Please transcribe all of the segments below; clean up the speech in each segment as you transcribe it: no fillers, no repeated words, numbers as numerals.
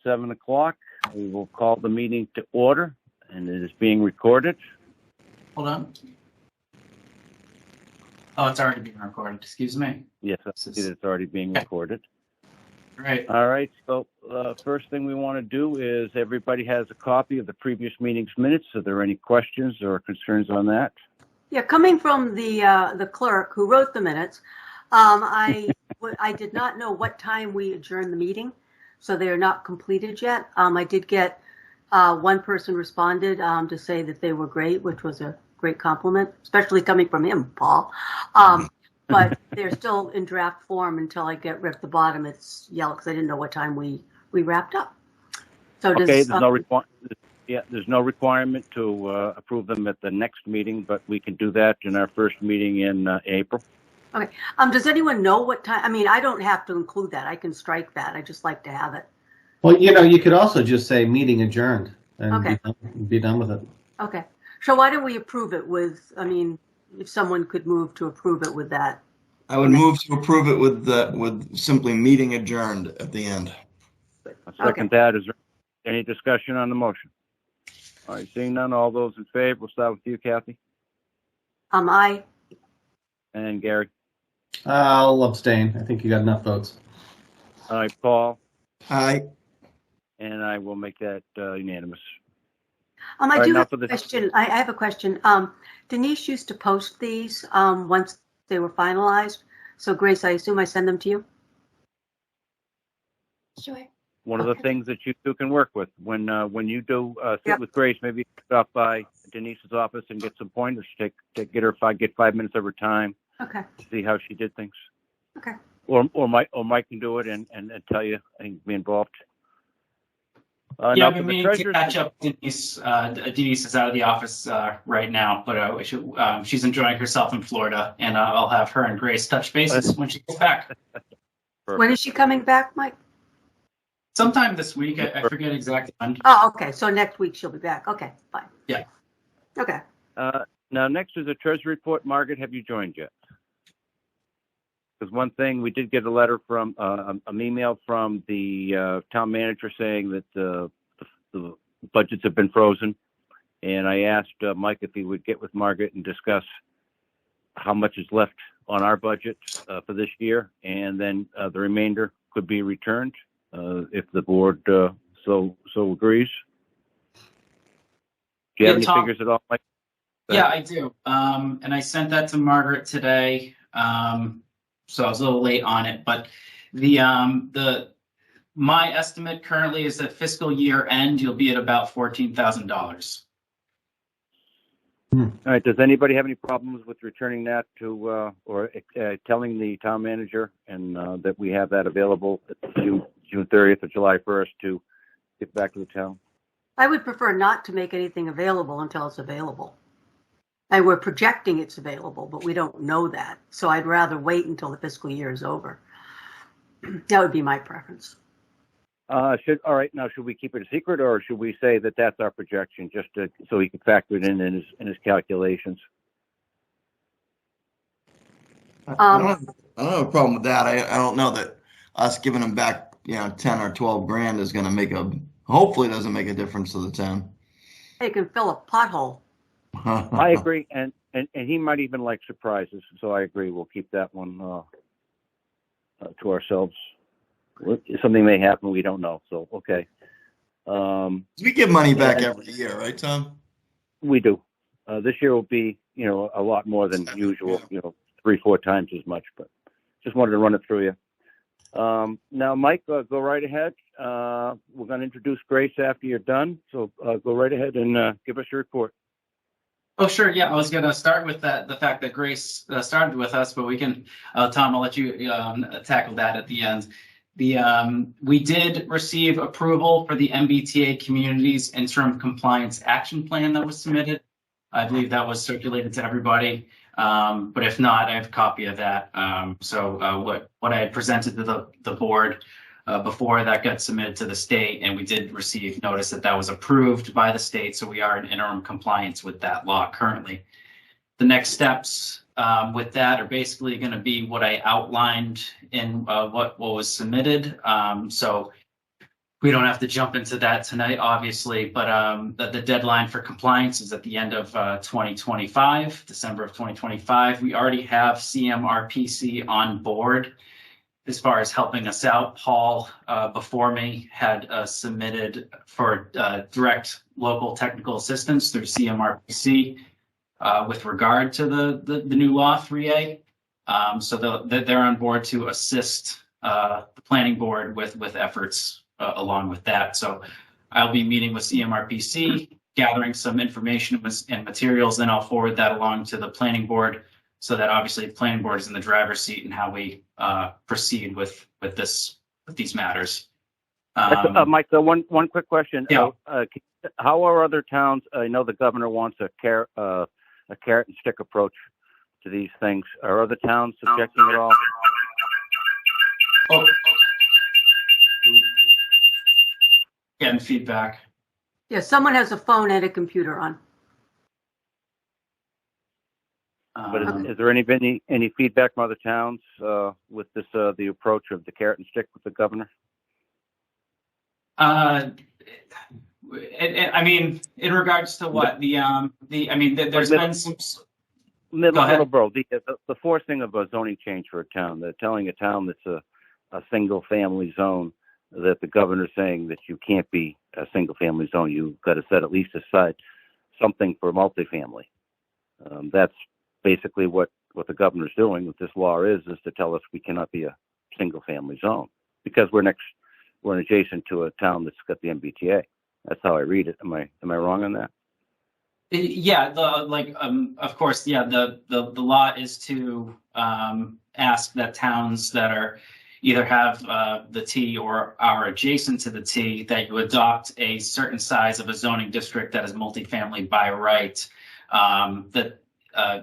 7 o'clock. We will call the meeting to order, and it is being recorded. Hold on. Oh, it's already being recorded. Excuse me. Yes, I see that it's already being recorded. Right. All right. So first thing we want to do is everybody has a copy of the previous meeting's minutes. Are there any questions or concerns on that? Yeah, coming from the clerk who wrote the minutes, I did not know what time we adjourned the meeting, so they are not completed yet. I did get one person responded to say that they were great, which was a great compliment, especially coming from him, Paul. But they're still in draft form until I get rid of the bottom. It's yellow because I didn't know what time we wrapped up. So okay, there's no requirement to approve them at the next meeting, but we can do that in our first meeting in April. Okay. Does anyone know what time? I mean, I don't have to include that. I can strike that. I just like to have it. Well, you could also just say meeting adjourned and okay. be done with it. Okay. So why don't we approve it with, if someone could move to approve it with that. I would move to approve it with simply meeting adjourned at the end. I second that. Is there any discussion on the motion? All right, seeing none, all those in favor, we'll start with you, Kathy. Aye. And Gary. I'll abstain. I think you got enough votes. All right, Paul. Aye. And I will make that unanimous. I do have a question. I have a question. Denise used to post these once they were finalized. So, Grace, I assume I send them to you? Sure. One of the things that you two can work with when you do sit with Grace, maybe stop by Denise's office and get some pointers. Get 5 minutes of her time. Okay. See how she did things. Okay. Or Mike can do it and tell you. I think be involved. I've been meaning to catch up. Denise is out of the office right now, but she's enjoying herself in Florida, and I'll have her and Grace touch bases when she gets back. Perfect. When is she coming back, Mike? Sometime this week. I forget exactly when. Oh, okay. So next week she'll be back. Okay, fine. Yeah. Okay. Now, next is a treasury report. Margaret, have you joined yet? Because one thing, we did get a letter from an email from the town manager saying that the budgets have been frozen, and I asked Mike if he would get with Margaret and discuss how much is left on our budget for this year, and then the remainder could be returned if the board so agrees. Do you have any figures at all, Mike? Yeah, I do. And I sent that to Margaret today. So I was a little late on it, but my estimate currently is that fiscal year end, you'll be at about $14,000. All right. Does anybody have any problems with returning that to or telling the town manager and that we have that available at June 30th or July 1st to get back to the town? I would prefer not to make anything available until it's available. And we're projecting it's available, but we don't know that. So I'd rather wait until the fiscal year is over. That would be my preference. All right. Now, should we keep it a secret, or should we say that that's our projection, just so he can factor it in his calculations? I don't have a problem with that. I don't know that us giving him back, 10 or 12 grand is going to hopefully doesn't make a difference to the town. They can fill a pothole. I agree, and he might even like surprises. So I agree. We'll keep that one to ourselves. Something may happen, we don't know. So okay. We give money back every year, right, Tom? We do. This year will be, a lot more than usual. 3-4 times as much. But just wanted to run it through you. Now, Mike, go right ahead. We're going to introduce Grace after you're done. So go right ahead and give us your report. Oh, sure. Yeah, I was going to start with the fact that Grace started with us, but we can, Tom, I'll let you tackle that at the end. We did receive approval for the MBTA Communities Interim Compliance Action Plan that was submitted. I believe that was circulated to everybody, but if not, I have a copy of that. So what I had presented to the board before that got submitted to the state, and we did receive notice that was approved by the state, so we are in interim compliance with that law currently. The next steps with that are basically going to be what I outlined in what was submitted. So We don't have to jump into that tonight, obviously, but the deadline for compliance is at the end of 2025, December of 2025. We already have CMRPC on board as far as helping us out. Paul, before me, had submitted for direct local technical assistance through CMRPC with regard to the new law 3A. So they're on board to assist the planning board with efforts along with that. So I'll be meeting with CMRPC, gathering some information and materials, then I'll forward that along to the planning board so that obviously the planning board is in the driver's seat in how we proceed with these matters. Mike, one quick question. Yeah. How are other towns? I know the governor wants a carrot and stick approach to these things. Are other towns subjecting at all? Oh. Getting feedback. Yeah, someone has a phone and a computer on. But is there any feedback from other towns with this the approach of the carrot and stick with the governor? I mean, in regards to what there's been some Middleborough, the forcing of a zoning change for a town. They're telling a town that's a single family zone that the governor's saying that you can't be a single family zone. You've got to set at least aside something for multifamily. That's basically what the governor's doing with this law is to tell us we cannot be a single family zone because we're adjacent to a town that's got the MBTA. That's how I read it. Am I wrong on that? Yeah, of course, yeah. The law is to ask that towns that are either have the T or are adjacent to the T that you adopt a certain size of a zoning district that is multifamily by right.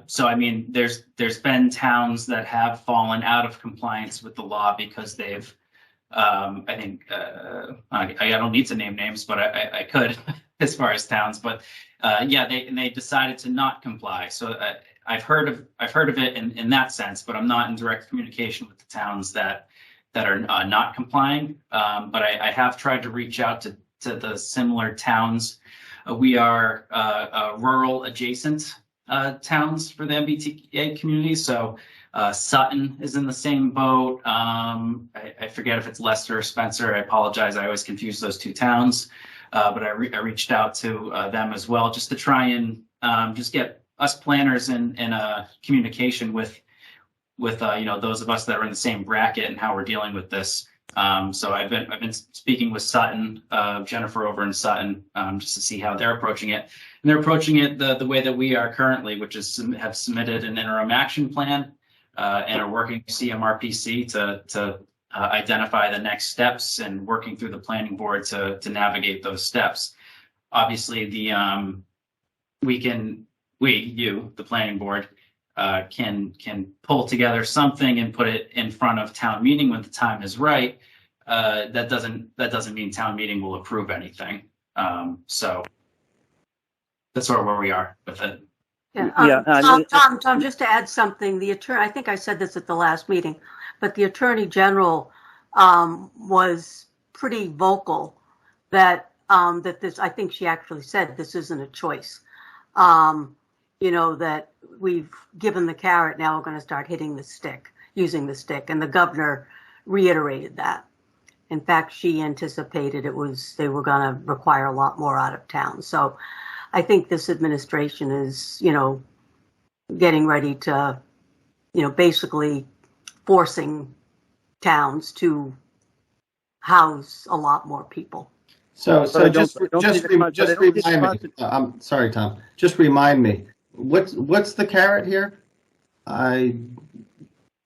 So I mean, there's been towns that have fallen out of compliance with the law because they've I think I don't need to name names, but I could as far as towns. But yeah, they decided to not comply. So I've heard of it in that sense, but I'm not in direct communication with the towns that are not complying. But I have tried to reach out to the similar towns. We are rural adjacent towns for the MBTA community. So Sutton is in the same boat. I forget if it's Leicester or Spencer. I apologize. I always confuse those two towns. But I reached out to them as well, just to try and just get us planners in communication with those of us that are in the same bracket and how we're dealing with this. So I've been speaking with Sutton, Jennifer over in Sutton, just to see how they're approaching it. And they're approaching it the way that we are currently, which is have submitted an interim action plan and are working with CMRPC to identify the next steps and working through the planning board to navigate those steps. Obviously, the planning board, can pull together something and put it in front of town meeting when the time is right. That doesn't mean town meeting will approve anything. So that's sort of where we are with it. Yeah, Tom, just to add something, the attorney, I think I said this at the last meeting, but the Attorney General was pretty vocal that this, I think she actually said this isn't a choice. That we've given the carrot, now we're going to start hitting the stick, using the stick. And the governor reiterated that. In fact, she anticipated they were going to require a lot more out of town. So I think this administration is, getting ready to, basically forcing towns to house a lot more people. So just remind me. I'm sorry, Tom. Just remind me. What's the carrot here? I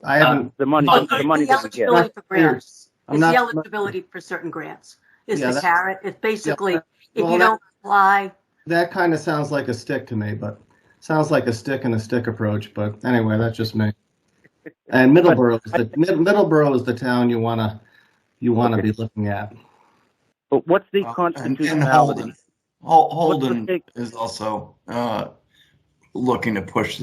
haven't the money. The money the eligibility for grants. It's the eligibility for certain grants. Is the carrot? It's basically if you don't apply. That kind of sounds like a stick to me, but sounds like a stick and a stick approach. But anyway, that's just me. And Middleborough is the town you wanna be looking at. But what's the constitutionality? Holden is also looking to push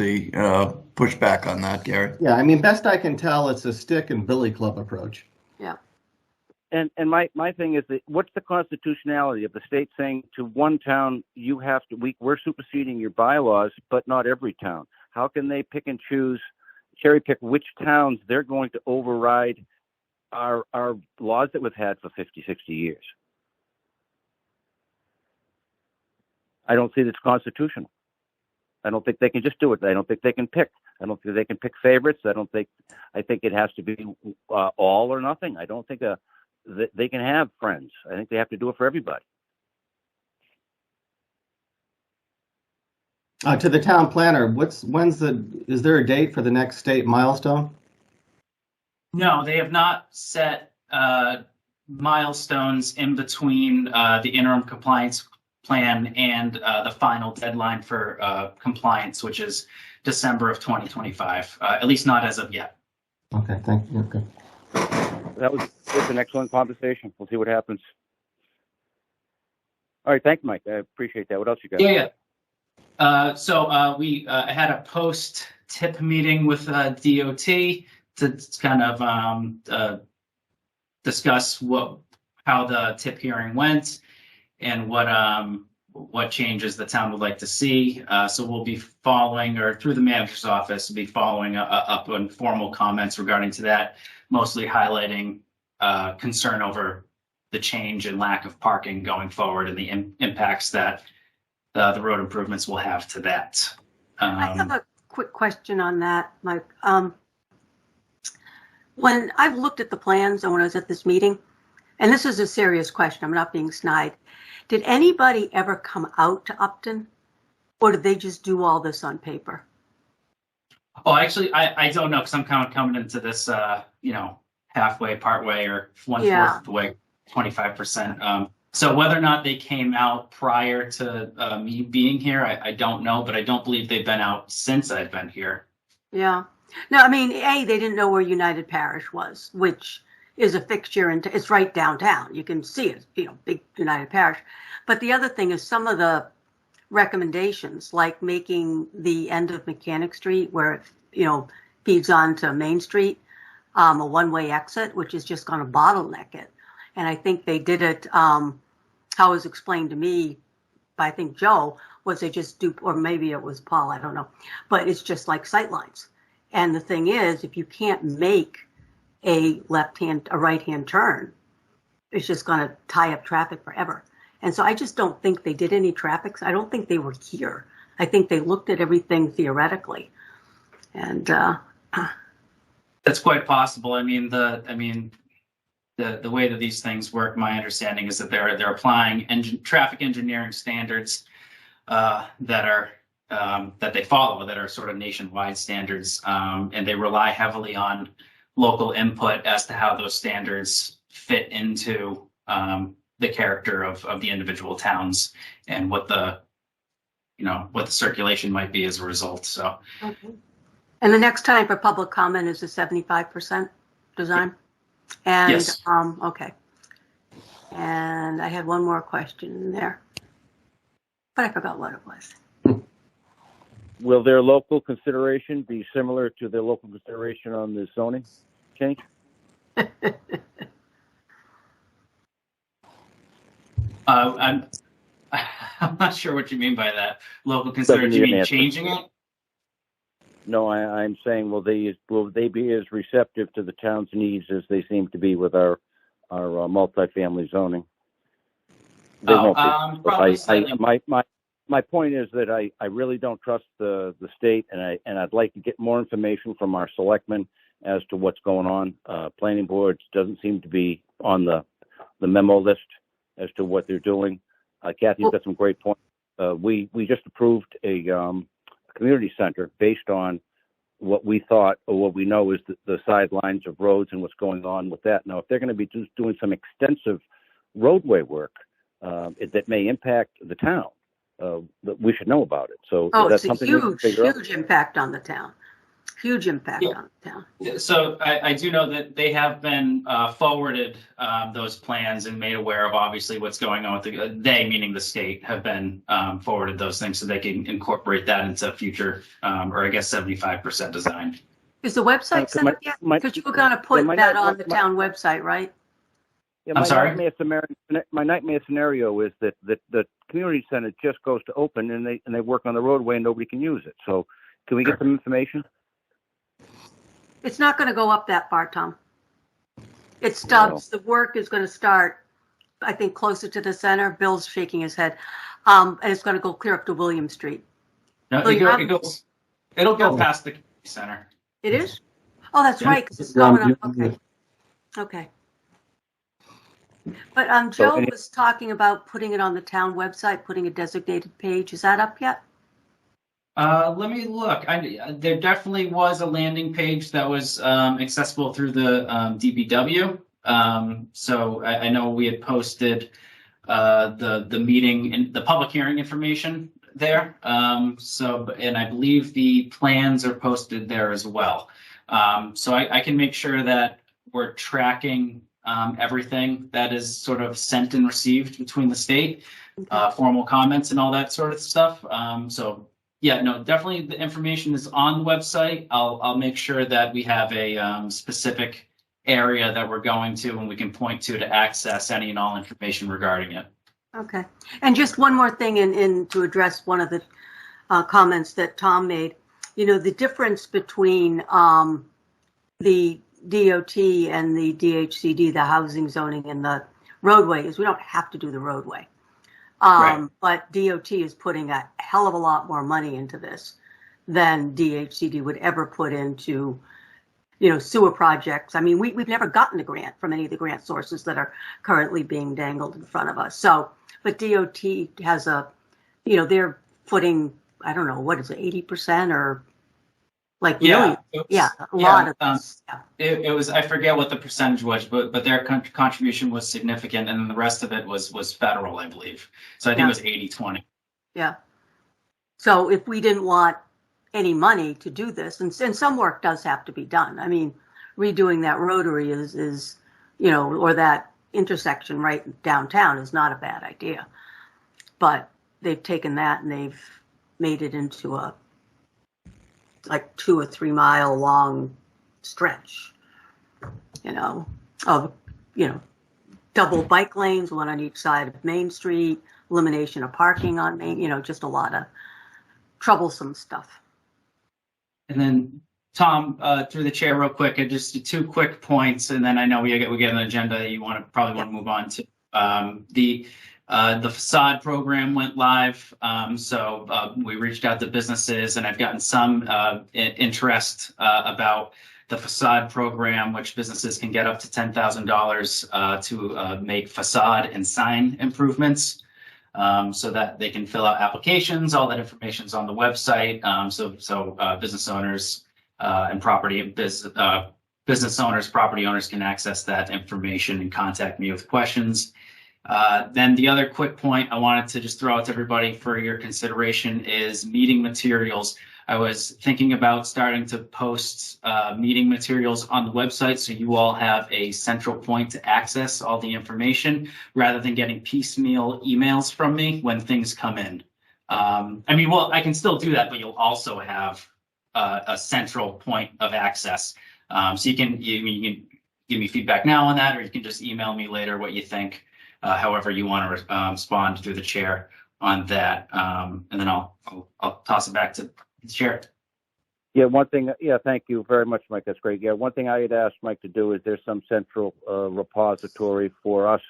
back on that, Gary. Yeah, I mean, best I can tell, it's a stick and billy club approach. Yeah. And my thing is that what's the constitutionality of the state saying to one town, you have to, we're superseding your bylaws, but not every town? How can they pick and choose, cherry pick which towns they're going to override our laws that we've had for 50, 60 years? I don't see that's constitutional. I don't think they can just do it. I don't think they can pick. I don't think they can pick favorites. I think it has to be all or nothing. I don't think they can have friends. I think they have to do it for everybody. To the town planner, is there a date for the next state milestone? No, they have not set milestones in between the interim compliance plan and the final deadline for compliance, which is December of 2025, at least not as of yet. Okay, thank you. Okay. That was an excellent conversation. We'll see what happens. All right, thank you, Mike. I appreciate that. What else you got? Yeah. So we had a post-tip meeting with DOT to kind of discuss how the tip hearing went and what changes the town would like to see. So we'll be following, or through the manager's office, be following up on formal comments regarding to that, mostly highlighting concern over the change and lack of parking going forward and the impacts that the road improvements will have to that. I have a quick question on that, Mike. When I've looked at the plans and when I was at this meeting, and this is a serious question, I'm not being snide, did anybody ever come out to Upton, or did they just do all this on paper? Oh, actually, I don't know, because I'm kind of coming into this, halfway, partway, or one-fourth of the way, 25%. So whether or not they came out prior to me being here, I don't know, but I don't believe they've been out since I've been here. Yeah. No, I mean, they didn't know where United Parish was, which is a fixture, and it's right downtown. You can see it, big United Parish. But the other thing is some of the recommendations, like making the end of Mechanic Street, where it, feeds on to Main Street, a one-way exit, which is just going to bottleneck it. And I think they did it, how it was explained to me by, I think, Joe, was they just do, or maybe it was Paul, I don't know, but it's just like sightlines. And the thing is, if you can't make a right-hand turn, it's just going to tie up traffic forever. And so I just don't think they did any traffic. I don't think they were here. I think they looked at everything theoretically. And that's quite possible. I mean, the way that these things work, my understanding is that they're applying traffic engineering standards that they follow, that are sort of nationwide standards, and they rely heavily on local input as to how those standards fit into the character of the individual towns and what the circulation might be as a result. So, okay. And the next time for public comment is the 75% design. And yes. Okay. And I had one more question in there, but I forgot what it was. Will their local consideration be similar to their local consideration on the zoning change? I'm not sure what you mean by that. Local consideration, you mean changing it? No, I'm saying will they be as receptive to the town's needs as they seem to be with our multifamily zoning? They won't be. Probably slightly. My point is that I really don't trust the state, and I'd like to get more information from our selectmen as to what's going on. Planning boards doesn't seem to be on the memo list as to what they're doing. Kathy's got some great points. We just approved a community center based on what we thought, or what we know is the sidelines of roads and what's going on with that. Now, if they're going to be doing some extensive roadway work that may impact the town, we should know about it. So that's it's a something huge impact on the town. Huge impact on the town. So I do know that they have been forwarded those plans and made aware of obviously what's going on with they, meaning the state, have been forwarded those things so they can incorporate that into future, or I guess 75% design. Is the website set up yet? Because you were going to put that on the town website, right? Yeah, I'm sorry? my nightmare scenario is that the community center just goes to open and they work on the roadway and nobody can use it. So can we get some information? It's not going to go up that far, Tom. It stubs. The work is going to start, I think, closer to the center. Bill's shaking his head. And it's going to go clear up to William Street. No, it'll go past the community center. It is? Oh, that's Yeah. right, because it's going up. Okay. Okay. But Joe was talking about putting it on the town website, putting a designated page. Is that up yet? Let me look. There definitely was a landing page that was accessible through the DPW. So I know we had posted the meeting and the public hearing information there. And I believe the plans are posted there as well. So I can make sure that we're tracking everything that is sort of sent and received between the state, formal comments and all that sort of stuff. So yeah, no, definitely the information is on the website. I'll make sure that we have a specific area that we're going to and we can point to access any and all information regarding it. Okay. And just one more thing to address one of the comments that Tom made. You know, the difference between the DOT and the DHCD, the housing zoning and the roadway, is we don't have to do the roadway. Right. But DOT is putting a hell of a lot more money into this than DHCD would ever put into, you know, sewer projects. I mean, we've never gotten a grant from any of the grant sources that are currently being dangled in front of us. So, but DOT has you know, they're putting, I don't know, what is it, 80% or like Yeah, really, a lot of this. It was, I forget what the percentage was, but their contribution was significant, and then the rest of it was federal, I believe. So I think it was 80-20. Yeah. So if we didn't want any money to do this, and some work does have to be done. I mean, redoing that rotary is, you know, or that intersection right downtown is not a bad idea. But they've taken that and they've made it into a like 2 or 3 mile long stretch, you know, of, you know, double bike lanes, one on each side of Main Street, elimination of parking on Main, you know, just a lot of troublesome stuff. And then Tom, through the chair real quick, just 2 quick points, and then I know we get an agenda that you probably want to move on to. The facade program went live, so we reached out to businesses, and I've gotten some interest about the facade program, which businesses can get up to $10,000 to make facade and sign improvements, so that they can fill out applications. All that information is on the website, so business owners and business owners, property owners can access that information and contact me with questions. Then the other quick point I wanted to just throw out to everybody for your consideration is meeting materials. I was thinking about starting to post meeting materials on the website so you all have a central point to access all the information rather than getting piecemeal emails from me when things come in. I mean, well, I can still do that, but you'll also have a central point of access. So you can give me feedback now on that, or you can just email me later what you think. However you want to respond through the chair on that, and then I'll toss it back to the chair. Yeah, one thing. Yeah, thank you very much, Mike. That's great. Yeah, one thing I had asked Mike to do is there's some central repository for us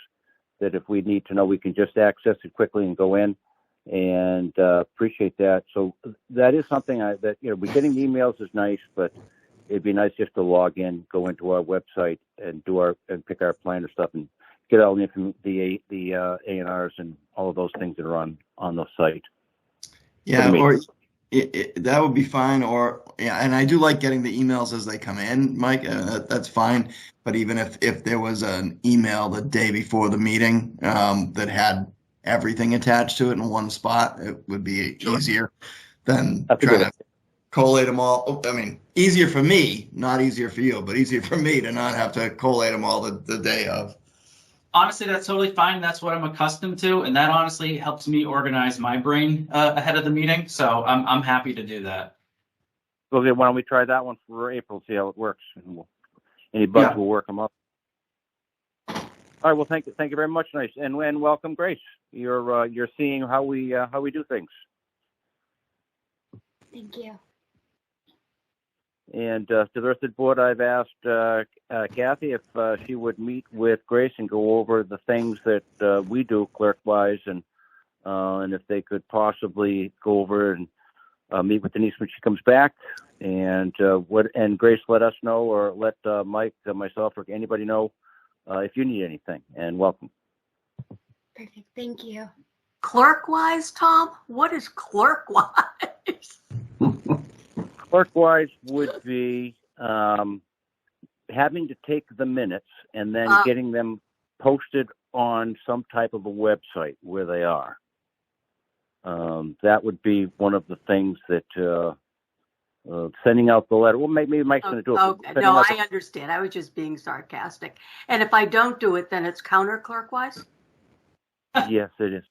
that if we need to know, we can just access it quickly and go in, and appreciate that. So that is something that, you know, we're getting emails is nice, but it'd be nice just to log in, go into our website and pick our plan or stuff and get all the A&Rs and all of those things that are on the site. Yeah, or that would be fine. Or yeah, and I do like getting the emails as they come in, Mike. That's fine. But even if there was an email the day before the meeting that had everything attached to it in one spot, it would be easier than trying to collate them all. I mean, easier for me, not easier for you, but easier for me to not have to collate them all the day of. Honestly, that's totally fine. That's what I'm accustomed to, and that honestly helps me organize my brain ahead of the meeting. So I'm happy to do that. Okay, why don't we try that one for April? See how it works. And any bugs, we'll work them up. All right. Well, thank you very much. Nice, and welcome, Grace. You're seeing how we do things. Thank you. And to the rest of the board, I've asked Kathy if she would meet with Grace and go over the things that we do clerk-wise, and if they could possibly go over and meet with Denise when she comes back. And Grace, let us know, or let Mike, myself, or anybody know if you need anything. And welcome. Perfect. Thank you. Clerk-wise, Tom? What is clerk-wise? Clerk-wise would be having to take the minutes and then getting them posted on some type of a website where they are. That would be one of the things that sending out the letter. Well, maybe Mike's going to do it. Okay. No, I understand. I was just being sarcastic. And if I don't do it, then it's counter clerk-wise? Yes, it is.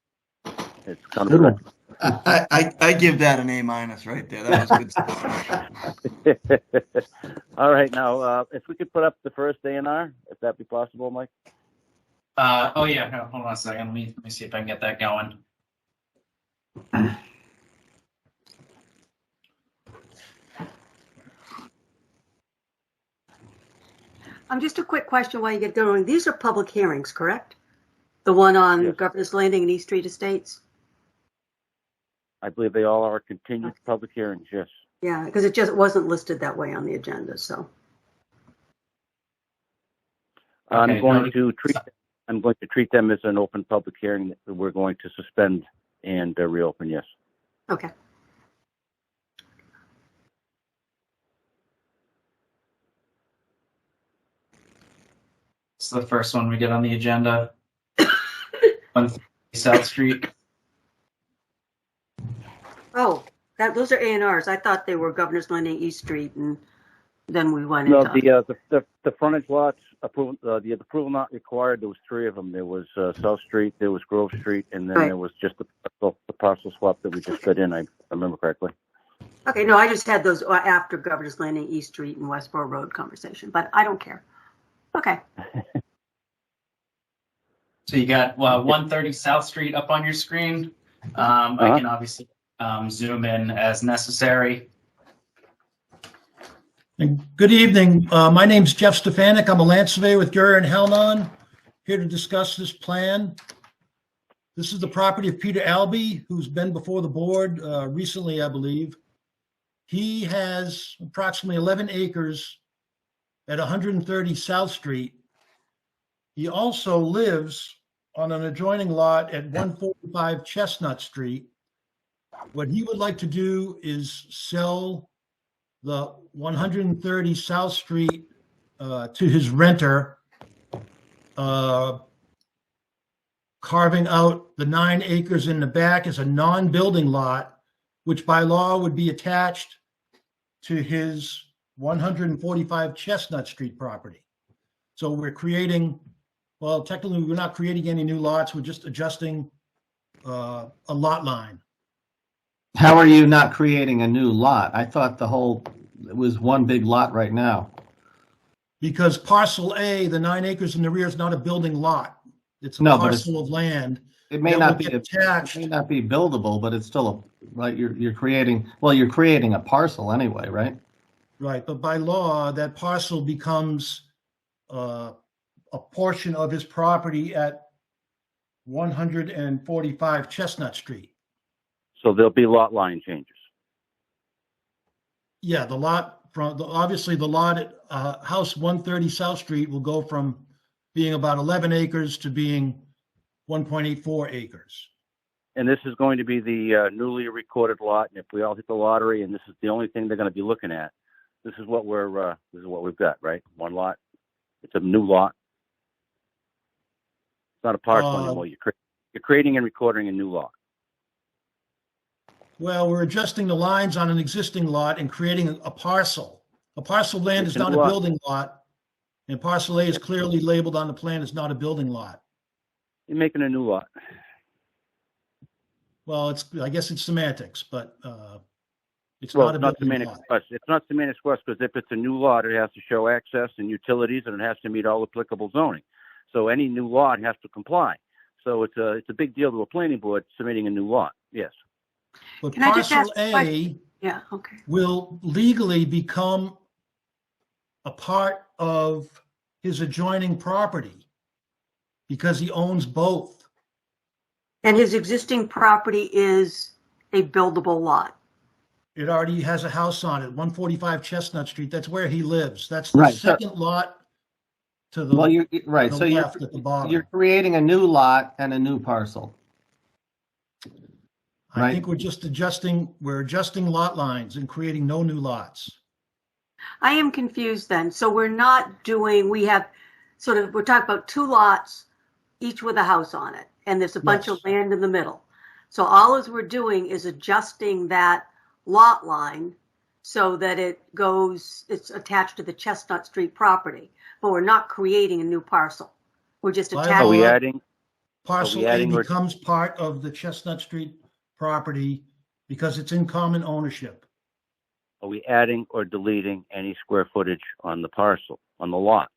It's counter. I give that an A- right there. That was good stuff. All right, now if we could put up the first A&R, if that be possible, Mike. Oh yeah, no, hold on a second. Let me see if I can get that going. Just a quick question while you get going. These are public hearings, correct? The one on Yes. Governor's Landing and East Street Estates? I believe they all are continued public hearings, yes. Yeah, because it wasn't listed that way on the agenda, so. I'm going to treat them as an open public hearing that we're going to suspend and reopen, yes. Okay. It's the first one we get on the agenda. 130 South Street. Oh, those are A&Rs. I thought they were Governor's Landing, East Street, and then we went No, into. the frontage lots approval, the approval not required. There was three of them. There was South Street, there was Grove Street, and then Right. there was just the parcel swap that we just got in. I remember correctly. Okay, no, I just had those after Governor's Landing, East Street, and Westboro Road conversation, but I don't care. Okay. So you got 130 South Street up on your screen. I can obviously zoom in as necessary. Good evening. My name's Jeff Stefanik. I'm a land surveyor with Gurr and Helnon, here to discuss this plan. This is the property of Peter Albee, who's been before the board recently, I believe. He has approximately 11 acres at 130 South Street. He also lives on an adjoining lot at 145 Chestnut Street. What he would like to do is sell the 130 South Street to his renter, carving out the 9 acres in the back as a non-building lot, which by law would be attached to his 145 Chestnut Street property. So we're creating, well, technically we're not creating any new lots. We're just adjusting a lot line. How are you not creating a new lot? I thought it was one big lot right now. Because parcel A, the 9 acres in the rear, is not a building lot. It's a parcel of land. It may not be attached. It may not be buildable, but it's still you're creating a parcel anyway, right? Right, but by law, that parcel becomes a portion of his property at 145 Chestnut Street. So there'll be lot line changes. Yeah, obviously the lot at house 130 South Street will go from being about 11 acres to being 1.84 acres. And this is going to be the newly recorded lot. And if we all hit the lottery, and this is the only thing they're going to be looking at, this is what we've got, right? One lot. It's a new lot. It's not a parcel anymore. You're creating and recording a new lot. Well, we're adjusting the lines on an existing lot and creating a parcel. A parcel of land is not a building lot, and parcel A is clearly labeled on the plan as not a building lot. You're making a new lot. Well, I guess it's semantics, but it's not a building lot. It's not semantics for us, because if it's a new lot, it has to show access and utilities, and it has to meet all applicable zoning. So any new lot has to comply. So it's a big deal to a planning board submitting a new lot. Yes. But Can I just parcel ask a question? A Yeah, okay. will legally become a part of his adjoining property because he owns both. And his existing property is a buildable lot. It already has a house on it, 145 Chestnut Street. That's where he lives. That's the Right, so- second lot to the, Well, you're right. the So you're left at the bottom. you're creating a new lot and a new parcel. I right. think we're adjusting lot lines and creating no new lots. I am confused then. So we're talking about two lots, each with a house on it, and there's a bunch of Yes. land in the middle. So all we're doing is adjusting that lot line so that it's attached to the Chestnut Street property, but we're not creating a new parcel. We're just By attaching. Are we law, adding? Parcel A adding or- becomes part of the Chestnut Street property because it's in common ownership. Are we adding or deleting any square footage on the parcel, on the lot?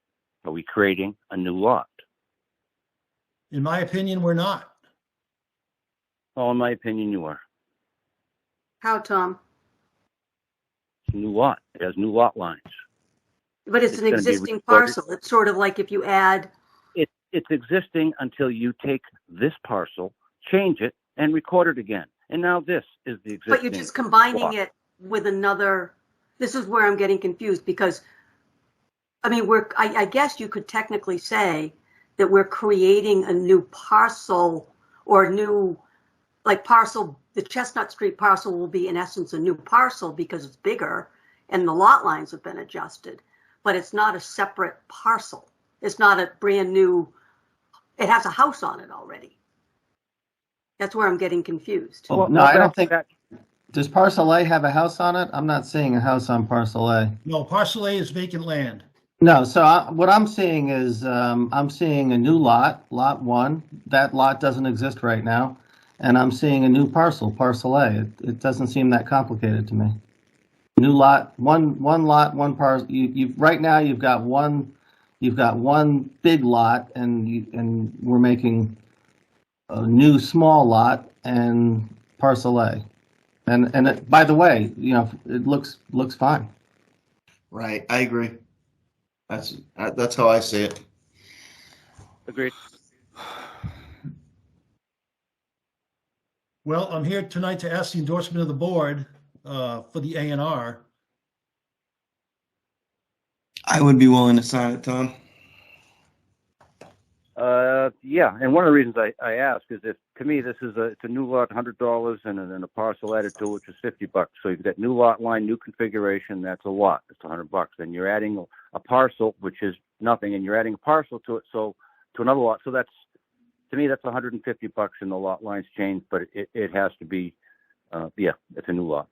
Are we creating a new lot? In my opinion, we're not. Well, in my opinion, you are. How, Tom? It's a new lot. It has new lot lines. But it's It's an gonna be existing recorded. parcel. It's sort of like if you add, It's existing until you take this parcel, change it, and record it again. And now this is the existing. but you're just combining lot. it with another. This is where I'm getting confused because, I mean, I guess you could technically say that we're creating a new parcel or new, like parcel, the Chestnut Street parcel will be in essence a new parcel because it's bigger and the lot lines have been adjusted, but it's not a separate parcel. It's not a brand new, it has a house on it already. That's where I'm getting confused. Well, no, I don't think. Does parcel A have a house on it? I'm not seeing a house on parcel A. No, parcel A is vacant land. No, so what I'm seeing is I'm seeing a new lot, lot 1. That lot doesn't exist right now, and I'm seeing a new parcel, parcel A. It doesn't seem that complicated to me. New lot, one lot, one parcel. You right now you've got one big lot, and we're making a new small lot and parcel A. And it, by the way, it looks fine. Right, I agree. That's how I see it. Agreed. Well, I'm here tonight to ask the endorsement of the board for the A&R. I would be willing to sign it, Tom. Yeah, and one of the reasons I ask is if to me it's a new lot, $100, and then a parcel added to it, which is $50. So you've got new lot line, new configuration. That's a lot. It's $100. Then you're adding a parcel, which is nothing, and you're adding a parcel to it, so to another lot. So that's to me that's $150, and the lot lines change, but it has to be, it's a new lot,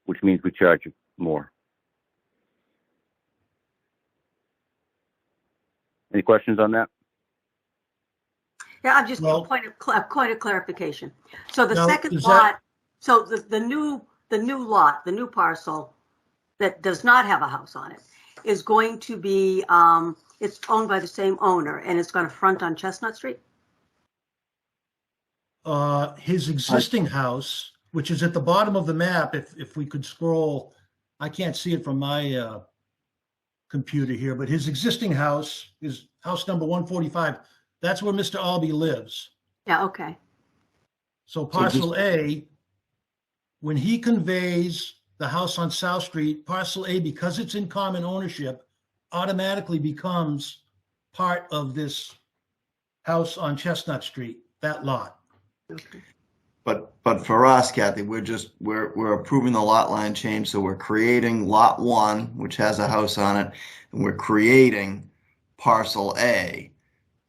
which means we charge you more. Any questions on that? Yeah, I'm just Well- a point of clarification. So the Now, second is lot, that- so the new lot, the new parcel that does not have a house on it is going to be, it's owned by the same owner and it's going to front on Chestnut Street? His existing house, which is at the bottom of the map, if we could scroll, I can't see it from my computer here, but his existing house is house number 145. That's where Mr. Albee lives. Yeah, okay. So parcel A, when he conveys the house on South Street, parcel A, because it's in common ownership, automatically becomes part of this house on Chestnut Street, that lot. Okay. But for us, Kathy, we're approving the lot line change, so we're creating lot 1, which has a house on it, and we're creating parcel A.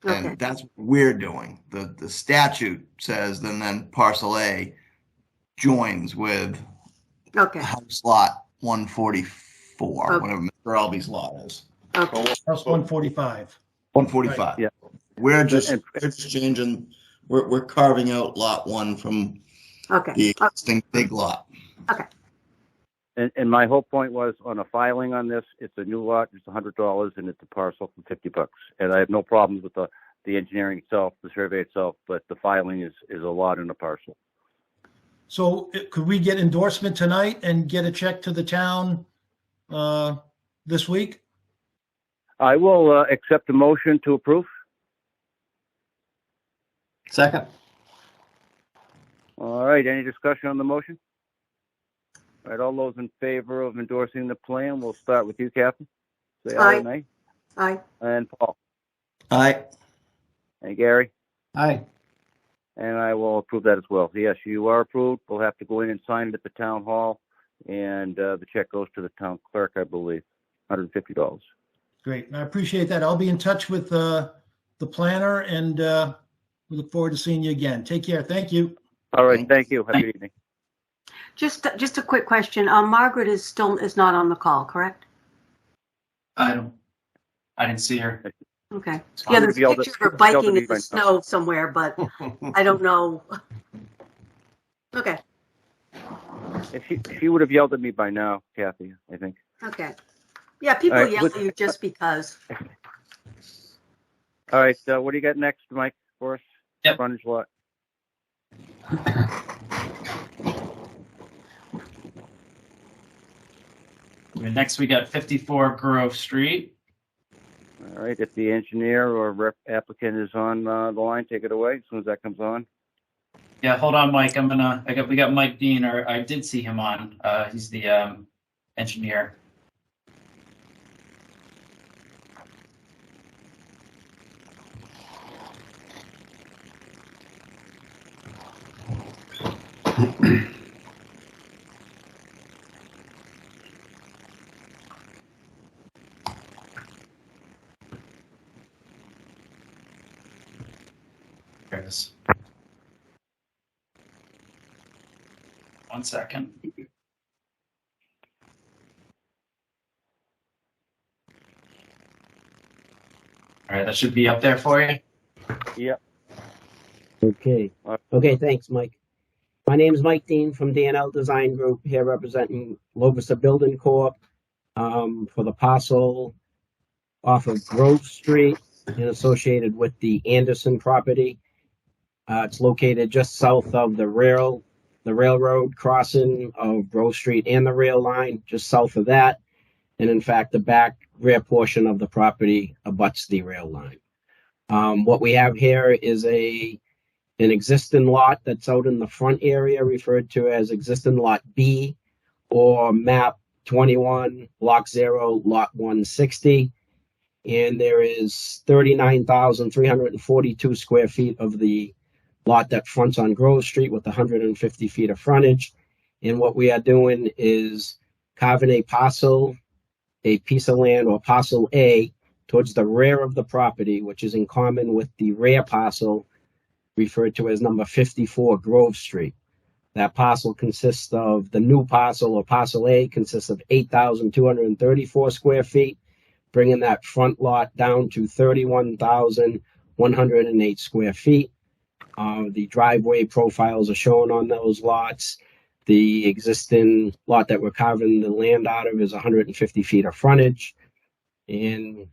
Okay. And that's what we're doing. The statute says then parcel A joins with Okay. house lot 144, Okay. whatever Mr. Albee's lot is. Okay. House 145. 145. Yeah. We're just changing. We're carving out lot 1 from Okay. the existing big lot. Okay. And my whole point was on a filing on this, it's a new lot, it's $100, and it's a parcel for $50. And I have no problems with the engineering itself, the survey itself, but the filing is a lot in a parcel. So could we get endorsement tonight and get a check to the town this week? I will accept a motion to approve. Second. All right, any discussion on the motion? All right, all those in favor of endorsing the plan, we'll start with you, Captain. Say aye. Aye. Nay. Aye. And Paul. Aye. And Gary. Aye. And I will approve that as well. Yes, you are approved. We'll have to go in and sign it at the town hall, and the check goes to the town clerk, I believe, $150. Great. I appreciate that. I'll be in touch with the planner, and we look forward to seeing you again. Take care. Thank you. All right, thank you. Have a good evening. Just a quick question. Margaret is not on the call, correct? I didn't see her. Okay. I'll Yeah, there's be a able to- picture of her be able to biking be in the right now. snow somewhere, but I don't know. Okay. If she would have yelled at me by now, Kathy, I think. Okay. Yeah, people All right, yell at you just because. All right, what do you got next, Mike, for us? Yep. Frontage lot. Next, we got 54 Grove Street. All right, if the engineer or applicant is on the line, take it away as soon as that comes on. Yeah, hold on, Mike. We got Mike Dean, or I did see him on. He's the engineer. There it is. 1 second. All right, that should be up there for you. Yep. Okay. Okay, thanks, Mike. My name is Mike Dean from DNL Design Group, here representing Lovisa Building Corp. For the parcel off of Grove Street and associated with the Anderson property. It's located just south of the railroad crossing of Grove Street and the rail line, just south of that. And in fact, the back rear portion of the property abuts the rail line. What we have here is an existing lot that's out in the front area, referred to as existing lot B, or map 21, block 0, lot 160. And there is 39,342 square feet of the lot that fronts on Grove Street with 150 feet of frontage. And what we are doing is carving a piece of land, or parcel A, towards the rear of the property, which is in common with the rear parcel referred to as number 54 Grove Street. That parcel consists of, the new parcel, or parcel A, consists of 8,234 square feet, bringing that front lot down to 31,108 square feet. The driveway profiles are shown on those lots. The existing lot that we're carving the land out of is 150 feet of frontage, and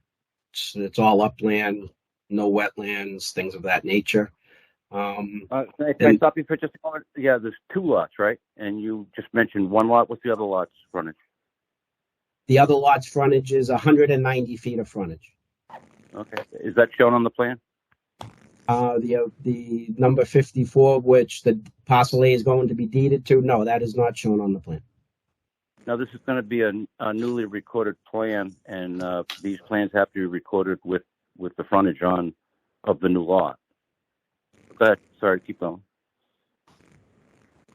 it's all upland, no wetlands, things of that nature. Can I stop you for just a moment? Yeah, there's 2 lots, right? And you just mentioned one lot. What's the other lot's frontage? The other lot's frontage is 190 feet of frontage. Okay. Is that shown on the plan? The number 54, which the parcel A is going to be deeded to, no, that is not shown on the plan. Now, this is going to be a newly recorded plan, and these plans have to be recorded with the frontage of the new lot. Go ahead. Sorry, keep going.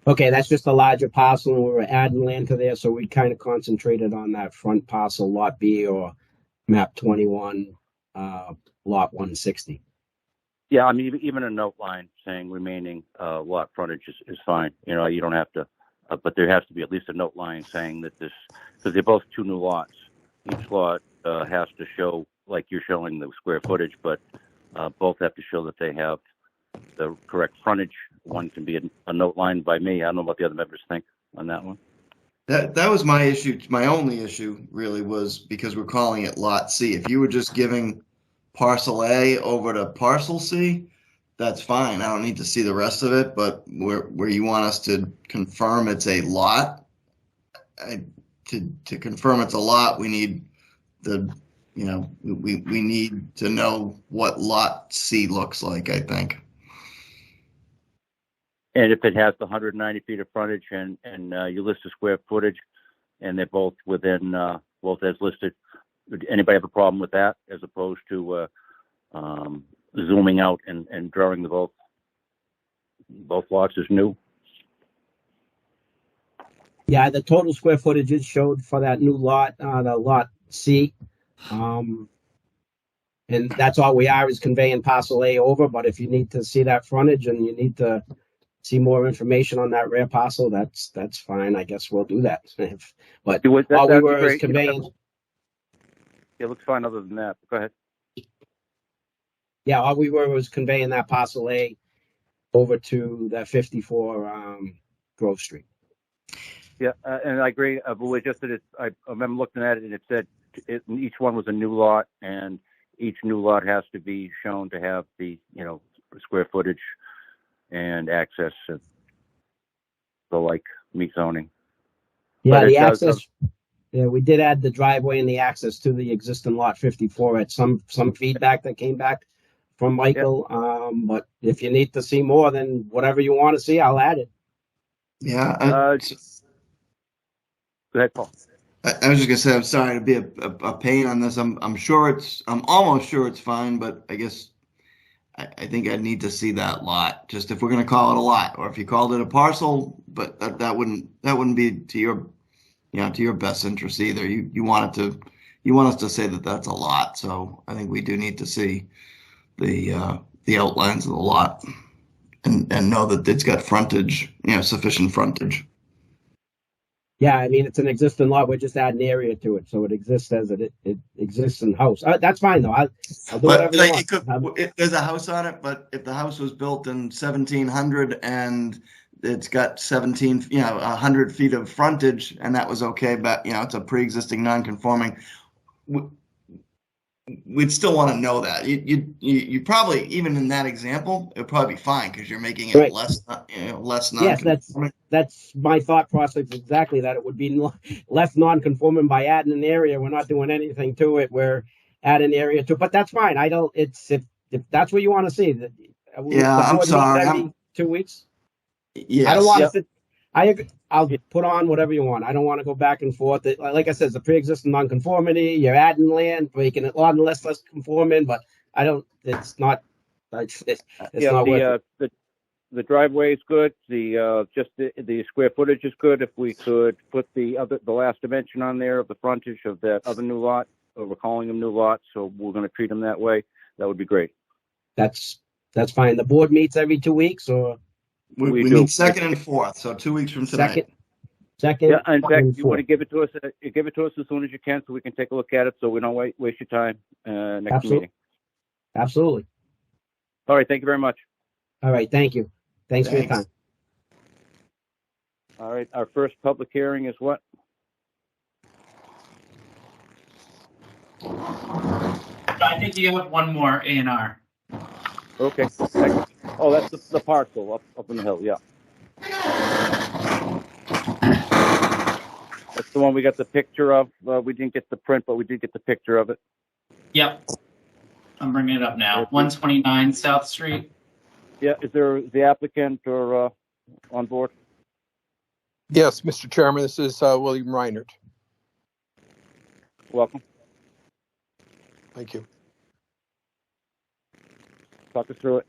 Okay, that's just a larger parcel, and we were adding land to there, so we kind of concentrated on that front parcel, lot B, or map 21, lot 160. Yeah, I mean, even a note line saying remaining lot frontage is fine. You know, you don't have to, but there has to be at least a note line saying that this, because they're both 2 new lots. Each lot has to show, like you're showing the square footage, but both have to show that they have the correct frontage. One can be a note line by me. I don't know what the other members think on that one. That was my issue. My only issue really was because we're calling it Lot C. If you were just giving parcel A over to parcel C, that's fine. I don't need to see the rest of it, but where you want us to confirm it's a lot, to confirm it's a lot, we need we need to know what Lot C looks like, I think. And if it has the 190 feet of frontage and you list the square footage and they're both within, both as listed, would anybody have a problem with that as opposed to zooming out and drawing the both lots as new? Yeah, the total square footage is showed for that new lot, the Lot C. And that's all we are, is conveying parcel A over, but if you need to see that frontage and you need to see more information on that rear parcel, that's fine. I guess we'll do that. But all we were is conveying. It looks fine other than that. Go ahead. Yeah, all we were was conveying that parcel A over to that 54 Grove Street. Yeah, and I agree. But we just did it. I remember looking at it, and it said each one was a new lot, and each new lot has to be shown to have the square footage and access and the like meet zoning. Yeah, the access. Yeah, we did add the driveway and the access to the existing lot 54 at some feedback that came back from Michael. Yep. But if you need to see more than whatever you want to see, I'll add it. Yeah. Go ahead, Paul. I was just gonna say, I'm sorry to be a pain on this. I'm almost sure it's fine, but I guess I think I'd need to see that lot, just if we're going to call it a lot, or if you called it a parcel, but that wouldn't be to your best interest either. You want us to say that that's a lot. So I think we do need to see the outlines of the lot and know that it's got frontage, sufficient frontage. Yeah, I mean, it's an existing lot. We're just adding area to it, so it exists as it exists in the house. That's fine, though. I'll do whatever you want. There's a house on it, but if the house was built in 1700 and it's got 100 feet of frontage, and that was okay, but it's a pre-existing non-conforming, we'd still want to know that. You probably, even in that example, it'd probably be fine because you're making it right. less non-conforming. Yes, that's my thought process exactly. That it would be less non-conforming by adding an area. We're not doing anything to it. We're adding area to it, but that's fine. I don't. It's if that's what you want to see. I'm sorry. 2 weeks. Yes. I don't want to sit. I agree. I'll put on whatever you want. I don't want to go back and forth. Like I said, it's a pre-existing non-conformity. You're adding land, making it a lot less conforming, but I don't. It's not. It's not worth it. The driveway is good. The square footage is good. If we could put the last dimension on there of the frontage of that other new lot, or we're calling them new lots, so we're going to treat them that way. That would be great. That's fine. The board meets every 2 weeks, or we meet second and fourth, so 2 weeks from tonight. Second. Yeah, in fact, you want to give it to us. Give it to us as soon as you can, so we can take a look at it, so we don't waste your time next meeting. Absolutely. All right. Thank you very much. All right. Thank you. Thanks for your time. All right. Our first public hearing is what? I think you have one more A&R. Okay. Oh, that's the parcel up in the hill. Yeah. That's the one we got the picture of. We didn't get the print, but we did get the picture of it. Yep. I'm bringing it up now. 129 South Street. Yeah. Is there the applicant or on board? Yes, Mr. Chairman. This is William Reinert. Welcome. Thank you. Talk us through it.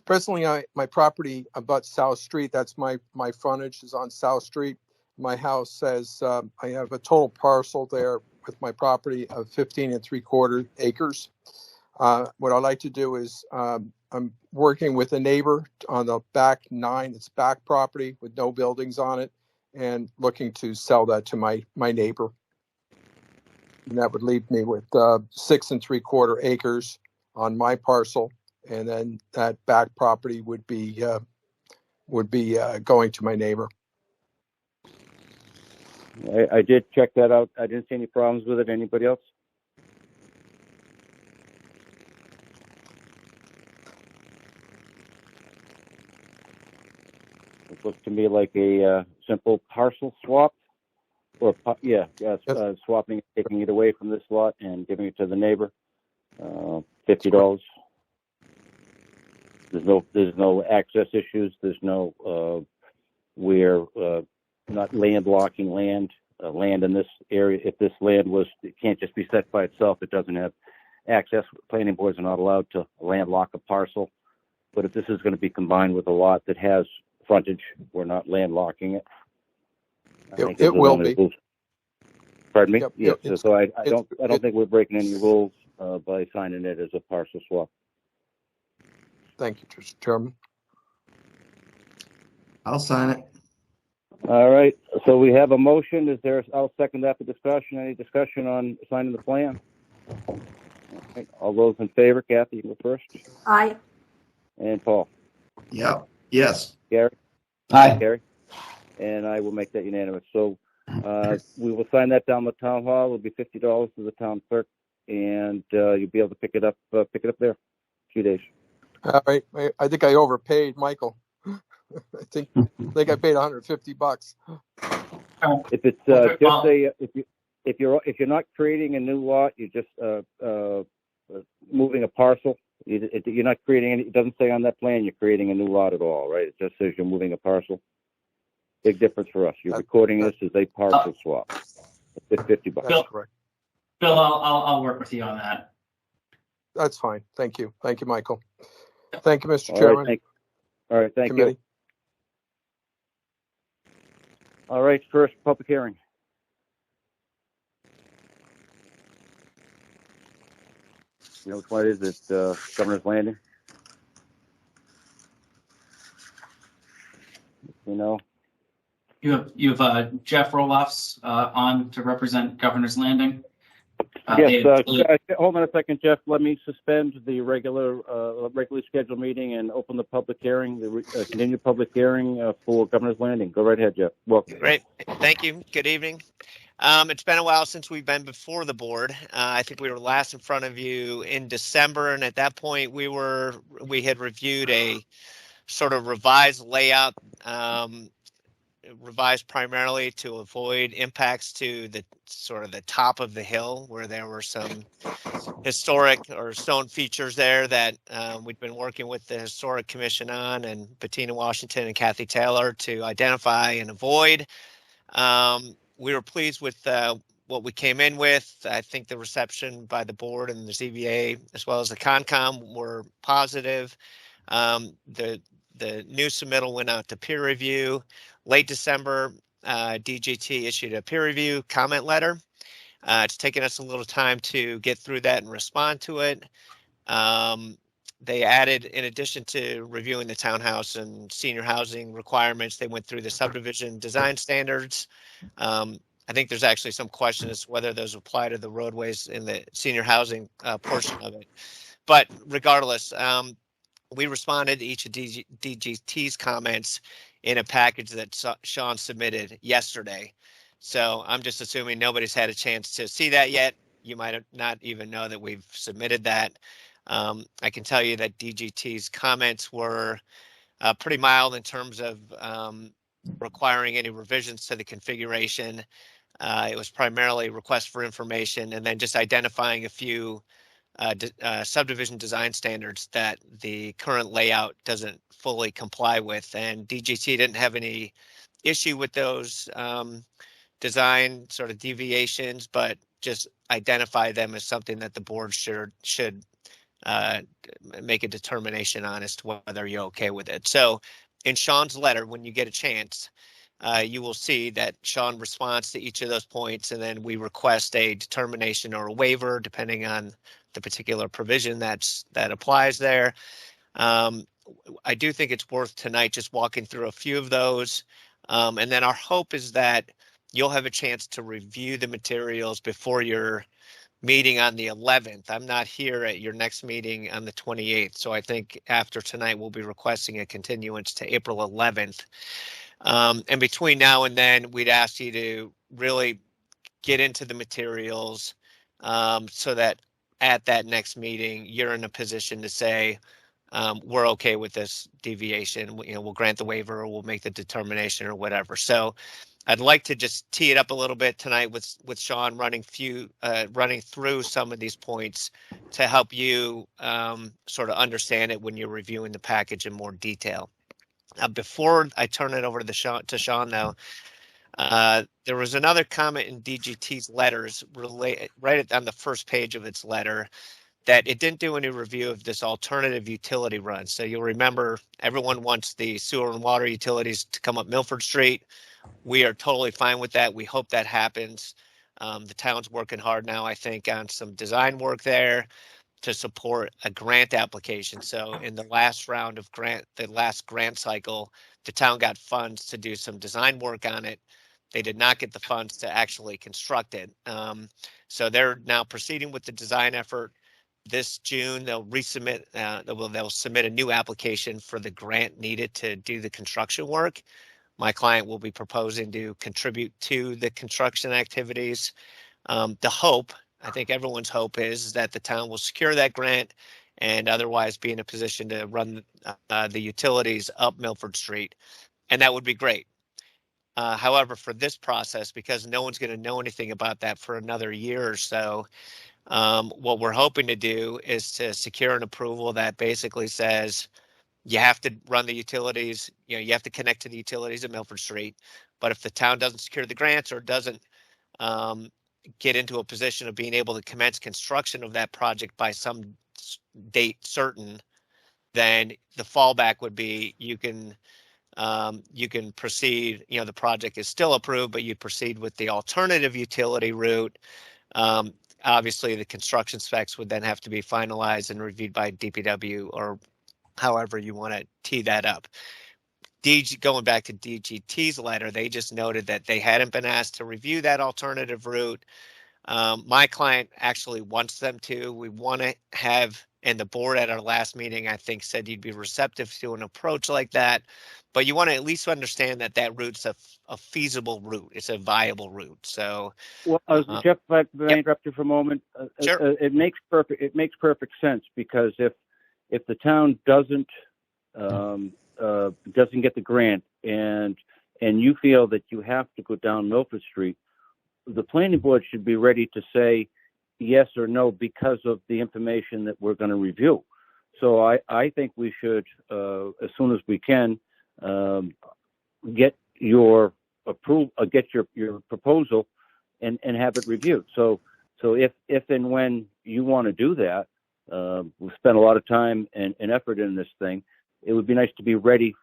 Presently, my property abuts South Street. That's my frontage is on South Street. My house says I have a total parcel there with my property of 15 3/4 acres. What I'd like to do is I'm working with a neighbor on the back 9. It's back property with no buildings on it, and looking to sell that to my neighbor. And that would leave me with 6 3/4 acres on my parcel, and then that back property would be going to my neighbor. I did check that out. I didn't see any problems with it. Anybody else? It looks to me like a simple parcel swap, or swapping, taking it away from this lot and giving it to the neighbor. $50. There's no access issues. There's no we're not landlocking land. Land in this area. If this land it can't just be set by itself. It doesn't have access. Planning boards are not allowed to landlock a parcel. But if this is going to be combined with a lot that has frontage, we're not landlocking it. It will be. Rules. Pardon me? Yep, Yes. yep, So I don't think we're breaking any rules by signing it as a parcel swap. Thank you, Mr. Chairman. I'll sign it. All right. So we have a motion. I'll second that for discussion. Any discussion on signing the plan? Okay. All those in favor, Kathy, you go first. Aye. And Paul. Yep. Yes. Gary. Aye. Gary. And I will make that unanimous. So we will sign that down the town hall. It'll be $50 to the town clerk, and you'll be able to pick it up there. 2 days. All right. I think I overpaid Michael. I think I paid $150. If it's if you're not creating a new lot, you're just moving a parcel. You're not creating any. It doesn't say on that plan you're creating a new lot at all, right? It just says you're moving a parcel. Big difference for us. You're recording this as a parcel swap. It's $50. That's correct. Bill, I'll work with you on that. That's fine. Thank you. Thank you, Michael. Thank you, Mr. Chairman. All right. Thank you. All right. First public hearing. You know which one it is? It's Governor's Landing. You know. You have Jeff Roloffs on to represent Governor's Landing. Yes. Hold on a second, Jeff. Let me suspend the regularly scheduled meeting and open the public hearing, continued public hearing for Governor's Landing. Go right ahead, Jeff. Welcome. Great. Thank you. Good evening. It's been a while since we've been before the board. I think we were last in front of you in December, and at that point we had reviewed a sort of revised layout, revised primarily to avoid impacts to the sort of the top of the hill where there were some historic or stone features there that we'd been working with the Historic Commission on, and Bettina Washington and Kathy Taylor to identify and avoid. We were pleased with what we came in with. I think the reception by the board and the ZBA as well as the Concom were positive. The new submittal went out to peer review. Late December, DGT issued a peer review comment letter. It's taken us a little time to get through that and respond to it. They added, in addition to reviewing the townhouse and senior housing requirements, they went through the subdivision design standards. I think there's actually some question as to whether those apply to the roadways in the senior housing portion of it. But regardless, we responded to each of DGT's comments in a package that Sean submitted yesterday. So I'm just assuming nobody's had a chance to see that yet. You might not even know that we've submitted that. I can tell you that DGT's comments were pretty mild in terms of requiring any revisions to the configuration. It was primarily request for information and then just identifying a few subdivision design standards that the current layout doesn't fully comply with, and DGT didn't have any issue with those design sort of deviations, but just identify them as something that the board should make a determination on as to whether you're okay with it. So in Sean's letter, when you get a chance, you will see that Sean responds to each of those points, and then we request a determination or a waiver depending on the particular provision that applies there. I do think it's worth tonight just walking through a few of those. And then our hope is that you'll have a chance to review the materials before your meeting on the 11th. I'm not here at your next meeting on the 28th. So I think after tonight, we'll be requesting a continuance to April 11th. And between now and then, we'd ask you to really get into the materials, so that at that next meeting, you're in a position to say, we're okay with this deviation. We'll grant the waiver, or we'll make the determination, or whatever. So I'd like to just tee it up a little bit tonight with Sean running through some of these points to help you sort of understand it when you're reviewing the package in more detail. Before I turn it over to Sean, though, there was another comment in DGT's letters right on the first page of its letter, that it didn't do any review of this alternative utility run. So you'll remember everyone wants the sewer and water utilities to come up Milford Street. We are totally fine with that. We hope that happens. The town's working hard now, I think, on some design work there to support a grant application. So in the last round of the last grant cycle, the town got funds to do some design work on it. They did not get the funds to actually construct it. So they're now proceeding with the design effort. This June, they'll resubmit, they'll submit a new application for the grant needed to do the construction work. My client will be proposing to contribute to the construction activities. The hope, I think everyone's hope, is that the town will secure that grant and otherwise be in a position to run the utilities up Milford Street. And that would be great. However, for this process, because no one's going to know anything about that for another year or so, what we're hoping to do is to secure an approval that basically says you have to run the utilities, you have to connect to the utilities at Milford Street. But if the town doesn't secure the grants or doesn't get into a position of being able to commence construction of that project by some date certain, then the fallback would be you can proceed, the project is still approved, but you proceed with the alternative utility route. Obviously, the construction specs would then have to be finalized and reviewed by DPW, or however you want to tee that up. Going back to DGT's letter, they just noted that they hadn't been asked to review that alternative route. My client actually wants them to. We want to have, and the board at our last meeting, I think, said you'd be receptive to an approach like that. But you want to at least understand that that route's a feasible route. It's a viable route. So, well, Jeff, if I may interrupt you for a moment, sure. It makes perfect sense, because if the town doesn't get the grant and you feel that you have to go down Milford Street, the planning board should be ready to say yes or no because of the information that we're going to review. So I think we should, as soon as we can, get your approval, get your proposal, and have it reviewed. So if and when you want to do that, we've spent a lot of time and effort in this thing. It would be nice to be ready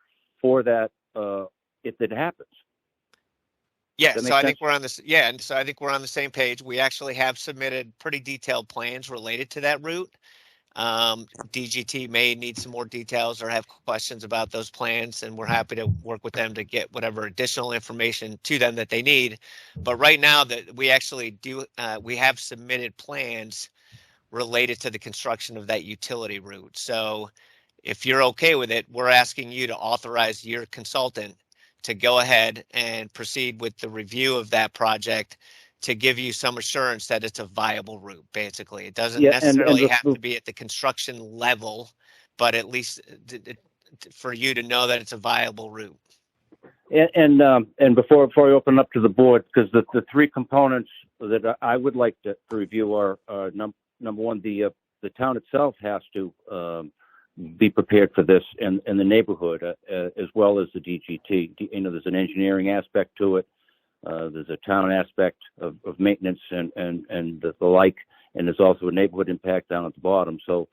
for that if it happens. Yeah, so I think we're on this. Yeah, and so I think we're on the same page. We actually have submitted pretty detailed plans related to that route. DGT may need some more details or have questions about those plans, and we're happy to work with them to get whatever additional information to them that they need. But right now, that we actually do, we have submitted plans related to the construction of that utility route. So if you're okay with it, we're asking you to authorize your consultant to go ahead and proceed with the review of that project to give you some assurance that it's a viable route. Basically, it doesn't necessarily have to be at the construction level, but at least for you to know that it's a viable route. And before I open up to the board, because the three components that I would like to review are number one, the town itself has to be prepared for this, and the neighborhood as well as the DGT. There's an engineering aspect to it. There's a town aspect of maintenance and the like, and there's also a neighborhood impact down at the bottom. So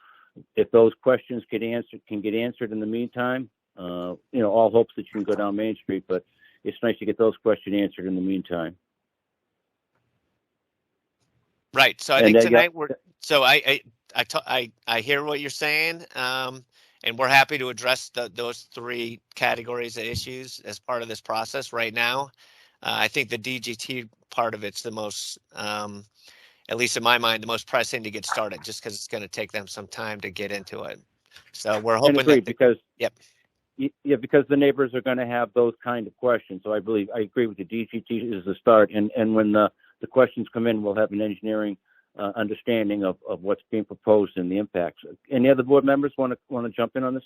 if those questions can get answered in the meantime, all hopes that you can go down Main Street, but it's nice to get those questions answered in the meantime. Right. So I think tonight I hear what you're saying, and we're happy to address those three categories of issues as part of this process right now. I think the DGT part of it's the most, at least in my mind, the most pressing to get started, just because it's going to take them some time to get into it. So we're hoping because yep. Yeah, because the neighbors are going to have those kind of questions. So I agree with you. DGT is the start, and when the questions come in, we'll have an engineering understanding of what's being proposed and the impacts. Any other board members want to jump in on this?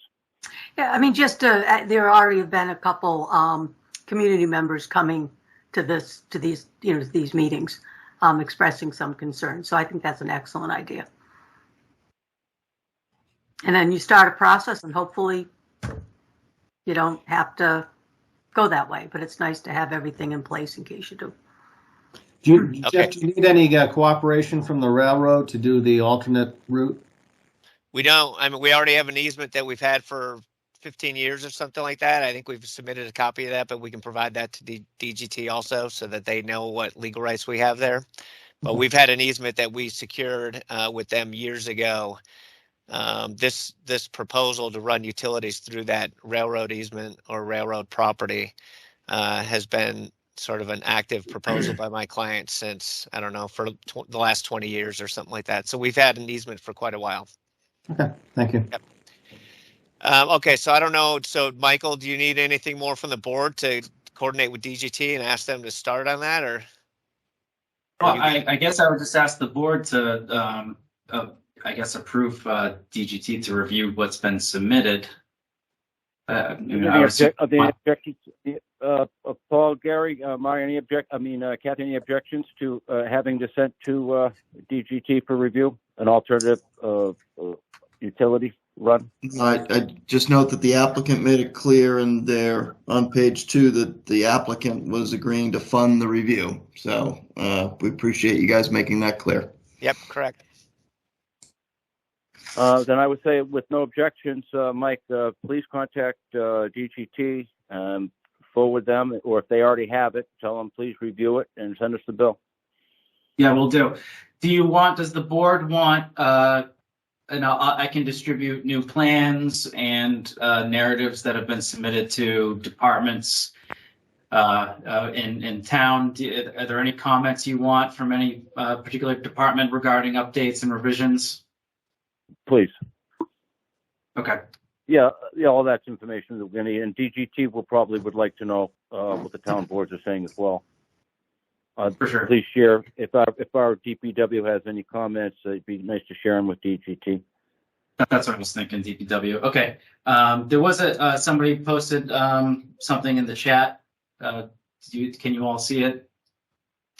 Yeah, I mean, just there already have been a couple community members coming to these meetings, expressing some concern. So I think that's an excellent idea. And then you start a process, and hopefully you don't have to go that way. But it's nice to have everything in place in case you do. Jeff, do you need any cooperation from the railroad to do the alternate route? We don't. I mean, we already have an easement that we've had for 15 years or something like that. I think we've submitted a copy of that, but we can provide that to DGT also so that they know what legal rights we have there. But we've had an easement that we secured with them years ago. This proposal to run utilities through that railroad easement or railroad property has been sort of an active proposal by my client since, I don't know, for the last 20 years or something like that. So we've had an easement for quite a while. Okay, thank you. Yep. Okay, so I don't know. So Michael, do you need anything more from the board to coordinate with DGT and ask them to start on that, or? Well, I guess I would just ask the board to, I guess, approve DGT to review what's been submitted. The objections, Paul, Gary, Mari, Kathy, any objections to having this sent to DGT for review, an alternative utility run? I just note that the applicant made it clear in there on page 2 that the applicant was agreeing to fund the review. So we appreciate you guys making that clear. Yep, correct. Then I would say, with no objections, Mike, please contact DGT, forward them, or if they already have it, tell them please review it and send us the bill. Yeah, we'll do. Does the board want, and I can distribute new plans and narratives that have been submitted to departments in town. Are there any comments you want from any particular department regarding updates and revisions? Please. Okay. Yeah, all that's information that we're going to need, and DGT would like to know what the town boards are saying as well. For sure. Please share if our DPW has any comments. It'd be nice to share them with DGT. That's what I was thinking. DPW. Okay. There was somebody posted something in the chat. Can you all see it?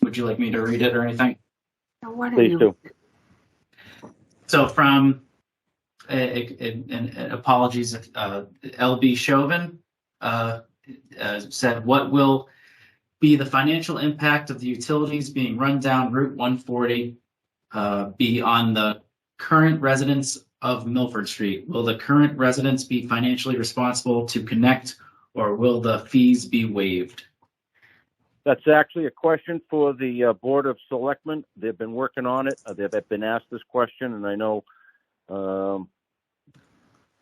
Would you like me to read it or anything? Please do. So from apologies, LB Chauvin said, what will be the financial impact of the utilities being run down Route 140 be on the current residents of Milford Street? Will the current residents be financially responsible to connect, or will the fees be waived? That's actually a question for the Board of Selectmen. They've been working on it. They've been asked this question, and I know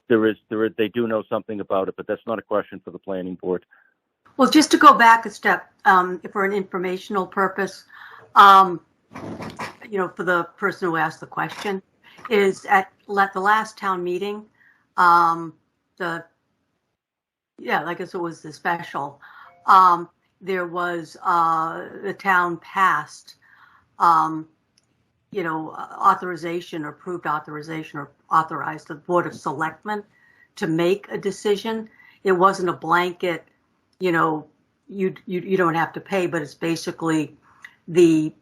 they do know something about it, but that's not a question for the planning board. Well, just to go back a step, for an informational purpose, for the person who asked the question, is at the last town meeting, I guess it was the special, there was the town passed, authorization or approved authorization or authorized the Board of Selectmen to make a decision. It wasn't a blanket, you don't have to pay, but it's basically the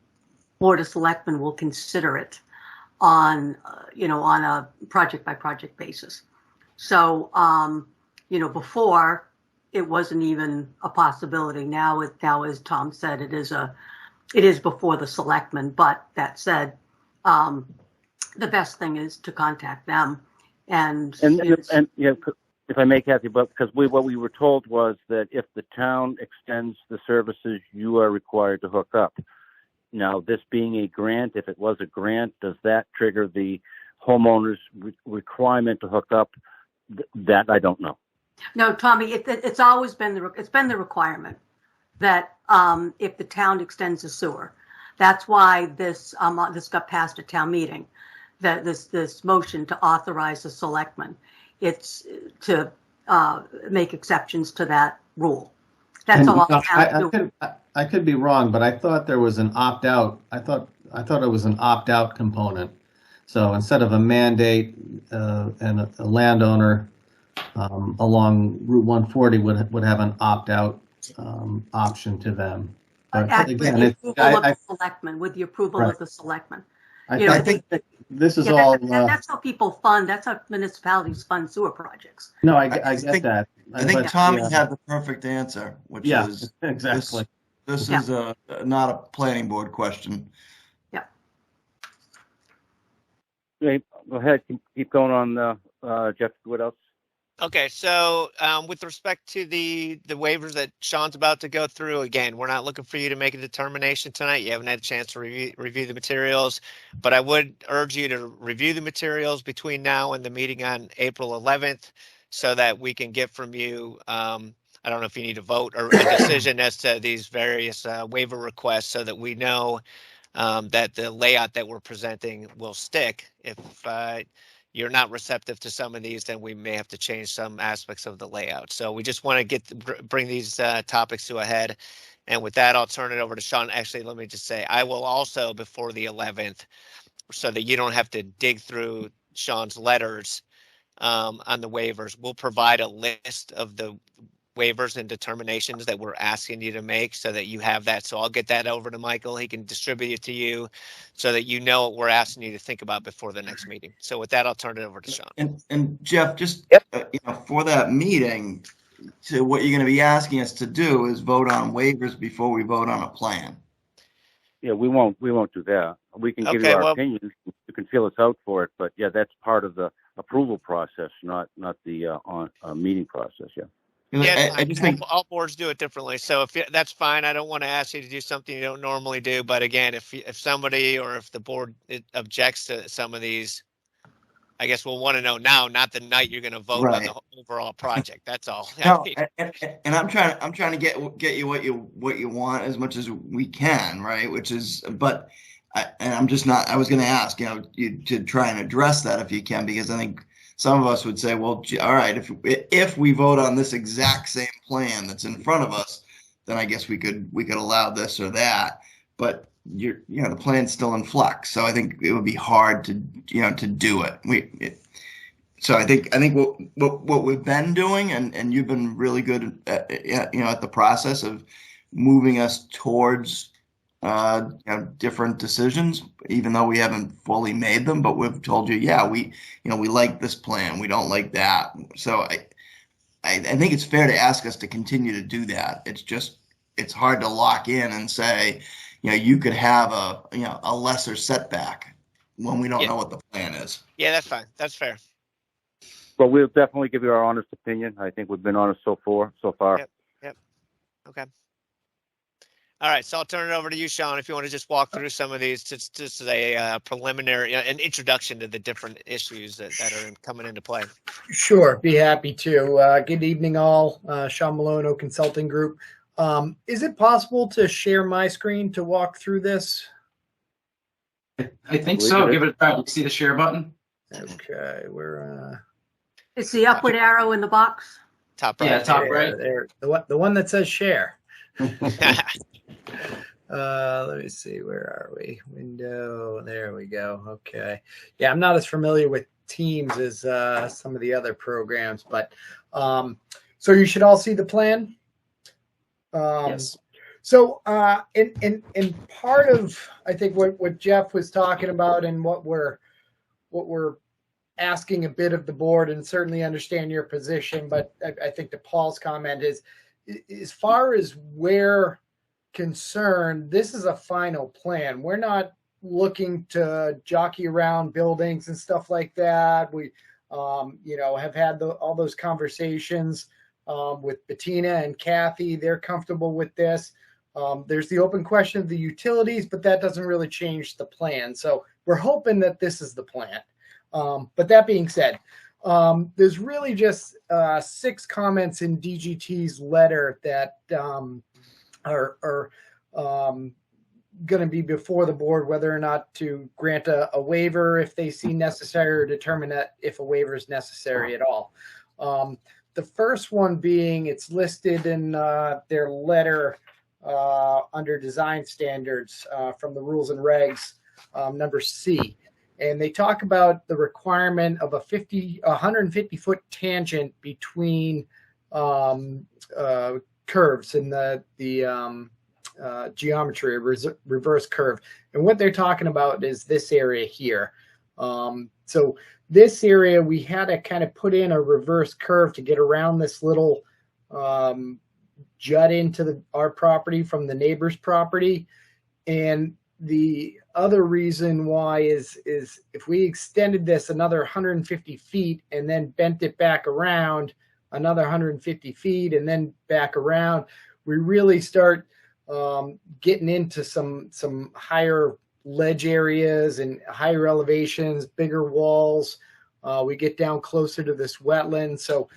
Board of Selectmen will consider it on a project by project basis. So, before it wasn't even a possibility. Now, as Tom said, it is before the selectmen. But that said, the best thing is to contact them. And if I may, Kathy, but because what we were told was that if the town extends the services, you are required to hook up. Now, this being a grant, if it was a grant, does that trigger the homeowner's requirement to hook up? That I don't know. No, Tommy, it's always been the requirement that if the town extends the sewer, that's why this got passed at town meeting. That this motion to authorize the selectmen, it's to make exceptions to that rule. That's all I'm doing. I could be wrong, but I thought there was an opt-out. I thought it was an opt-out component. So instead of a mandate, and a landowner along Route 140 would have an opt-out option to them. But again, with the approval of the selectmen. I think that this is all. That's how people fund. That's how municipalities fund sewer projects. No, I get that. I think Tommy had the perfect answer, which is exactly. This is not a planning board question. Yeah. Okay, go ahead. Keep going on, Jeff. What else? Okay, so with respect to the waivers that Sean's about to go through, again, we're not looking for you to make a determination tonight. You haven't had a chance to review the materials, but I would urge you to review the materials between now and the meeting on April 11th so that we can get from you, I don't know if you need a vote or a decision as to these various waiver requests so that we know that the layout that we're presenting will stick. If you're not receptive to some of these, then we may have to change some aspects of the layout. So we just want to bring these topics to a head. And with that, I'll turn it over to Sean. Actually, let me just say, I will also, before the 11th, so that you don't have to dig through Sean's letters on the waivers, we'll provide a list of the waivers and determinations that we're asking you to make so that you have that. So I'll get that over to Michael. He can distribute it to you so that you know what we're asking you to think about before the next meeting. So with that, I'll turn it over to Sean. And Jeff, just for that meeting, to what you're going to be asking us to do is vote on waivers before we vote on a plan. Yeah, we won't do that. We can give you our opinions. You can feel us out for it, but yeah, that's part of the approval process, not the meeting process. Yeah. Yeah, I just think all boards do it differently. So if that's fine, I don't want to ask you to do something you don't normally do. But again, if somebody or if the board objects to some of these, I guess we'll want to know now, not the night you're going to vote on the overall project. That's all. No, and I'm trying to get you what you want as much as we can, right? Which is, but I'm just not. I was going to ask you to try and address that if you can, because I think some of us would say, well, all right, if we vote on this exact same plan that's in front of us, then I guess we could allow this or that. But the plan's still in flux, so I think it would be hard to do it. So I think what we've been doing, and you've been really good at the process of moving us towards different decisions, even though we haven't fully made them, but we've told you, we like this plan, we don't like that. So I think it's fair to ask us to continue to do that. It's hard to lock in and say, you could have a lesser setback when we don't know what the plan is. Yeah, that's fine. That's fair. Well, we'll definitely give you our honest opinion. I think we've been honest so far. Yep. Okay. All right, so I'll turn it over to you, Sean, if you want to just walk through some of these, just as a preliminary, an introduction to the different issues that are coming into play. Sure, be happy to. Good evening, all. Sean Malono, Consulting Group. Is it possible to share my screen to walk through this? I think so. Give it a try. You see the share button? Okay, It's the upward arrow in the box. Top right. Yeah, top right. There, the one that says share. Let me see, where are we? Window, there we go. Okay. Yeah, I'm not as familiar with Teams as some of the other programs, but so you should all see the plan. Yes. So in part of, I think what Jeff was talking about and what we're asking a bit of the board, and certainly understand your position, but I think to Paul's comment is, as far as we're concerned, this is a final plan. We're not looking to jockey around buildings and stuff like that. We, have had all those conversations with Bettina and Kathy. They're comfortable with this. There's the open question of the utilities, but that doesn't really change the plan. So we're hoping that this is the plan. But that being said, there's really just 6 comments in DGT's letter that are going to be before the board, whether or not to grant a waiver if they see necessary, or determine that if a waiver is necessary at all. The first one being it's listed in their letter under design standards from the rules and regs, number C. And they talk about the requirement of a 150-foot tangent between curves in the geometry, reverse curve. And what they're talking about is this area here. So this area, we had to kind of put in a reverse curve to get around this little jut into our property from the neighbor's property. And the other reason why is if we extended this another 150 feet and then bent it back around another 150 feet and then back around, we really start getting into some higher ledge areas and higher elevations, bigger walls. We get down closer to this wetland. So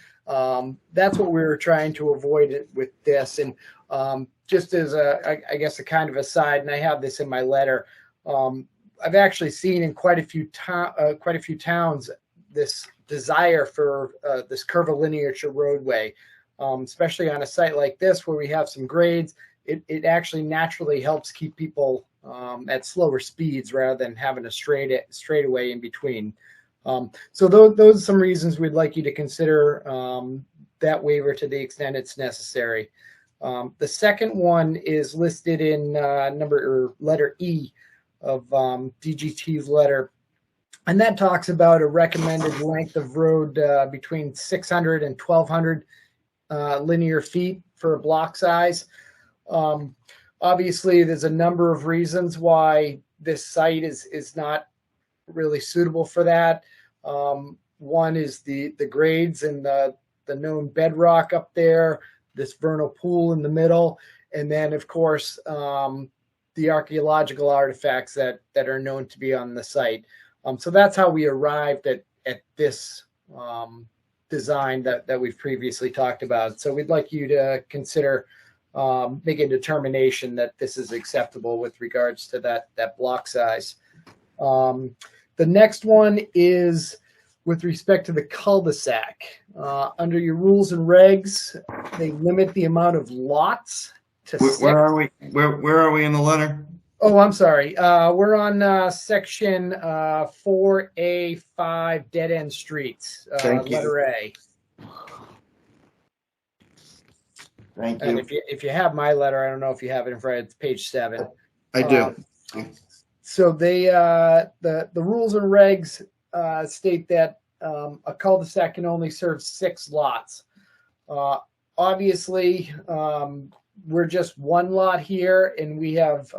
that's what we were trying to avoid with this. And just as I guess a kind of aside, and I have this in my letter, I've actually seen in quite a few towns this desire for this curvilinear roadway, especially on a site like this where we have some grades. It actually naturally helps keep people at slower speeds rather than having a straightaway in between. So those are some reasons we'd like you to consider that waiver to the extent it's necessary. The second one is listed in letter E of DGT's letter, and that talks about a recommended length of road between 600 and 1,200 linear feet for a block size. Obviously, there's a number of reasons why this site is not really suitable for that. One is the grades and the known bedrock up there, this vernal pool in the middle, and then of course the archaeological artifacts that are known to be on the site. So that's how we arrived at this design that we've previously talked about. So we'd like you to consider making a determination that this is acceptable with regards to that block size. The next one is with respect to the cul-de-sac. Under your rules and regs, they limit the amount of lots to Where are we? Where are we in the letter? Oh, I'm sorry. We're on section 4A5 dead end streets, Thank you. letter A. Thank you. And if you have my letter, I don't know if you have it in front. It's page 7. I do. So they the rules and regs state that a cul-de-sac can only serve 6 lots. Obviously, we're just one lot here, and we have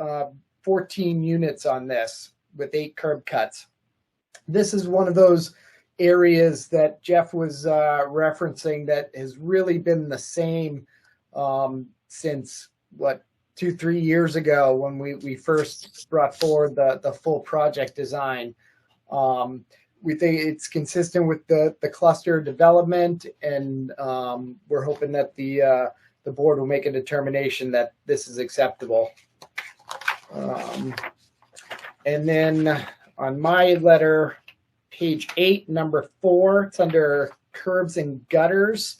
14 units on this with 8 curb cuts. This is one of those areas that Jeff was referencing that has really been the same since 2-3 years ago when we first brought forward the full project design. We think it's consistent with the cluster development, and we're hoping that the board will make a determination that this is acceptable. And then on my letter, page 8, number 4, it's under curbs and gutters.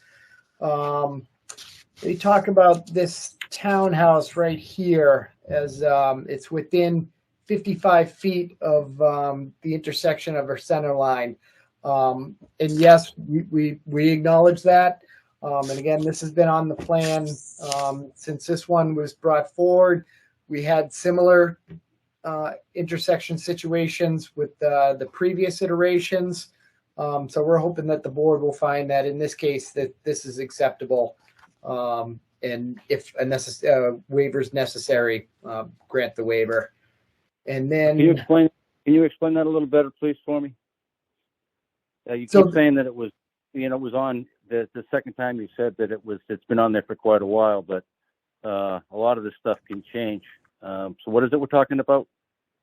They talk about this townhouse right here as it's within 55 feet of the intersection of our center line. And yes, we acknowledge that. And again, this has been on the plan since this one was brought forward. We had similar intersection situations with the previous iterations. So we're hoping that the board will find that in this case that this is acceptable. And if a waiver is necessary, grant the waiver. And then Can you explain that a little better, please, for me? You keep saying that it was, it was on the second time you said that it's been on there for quite a while, but a lot of this stuff can change. So what is it we're talking about?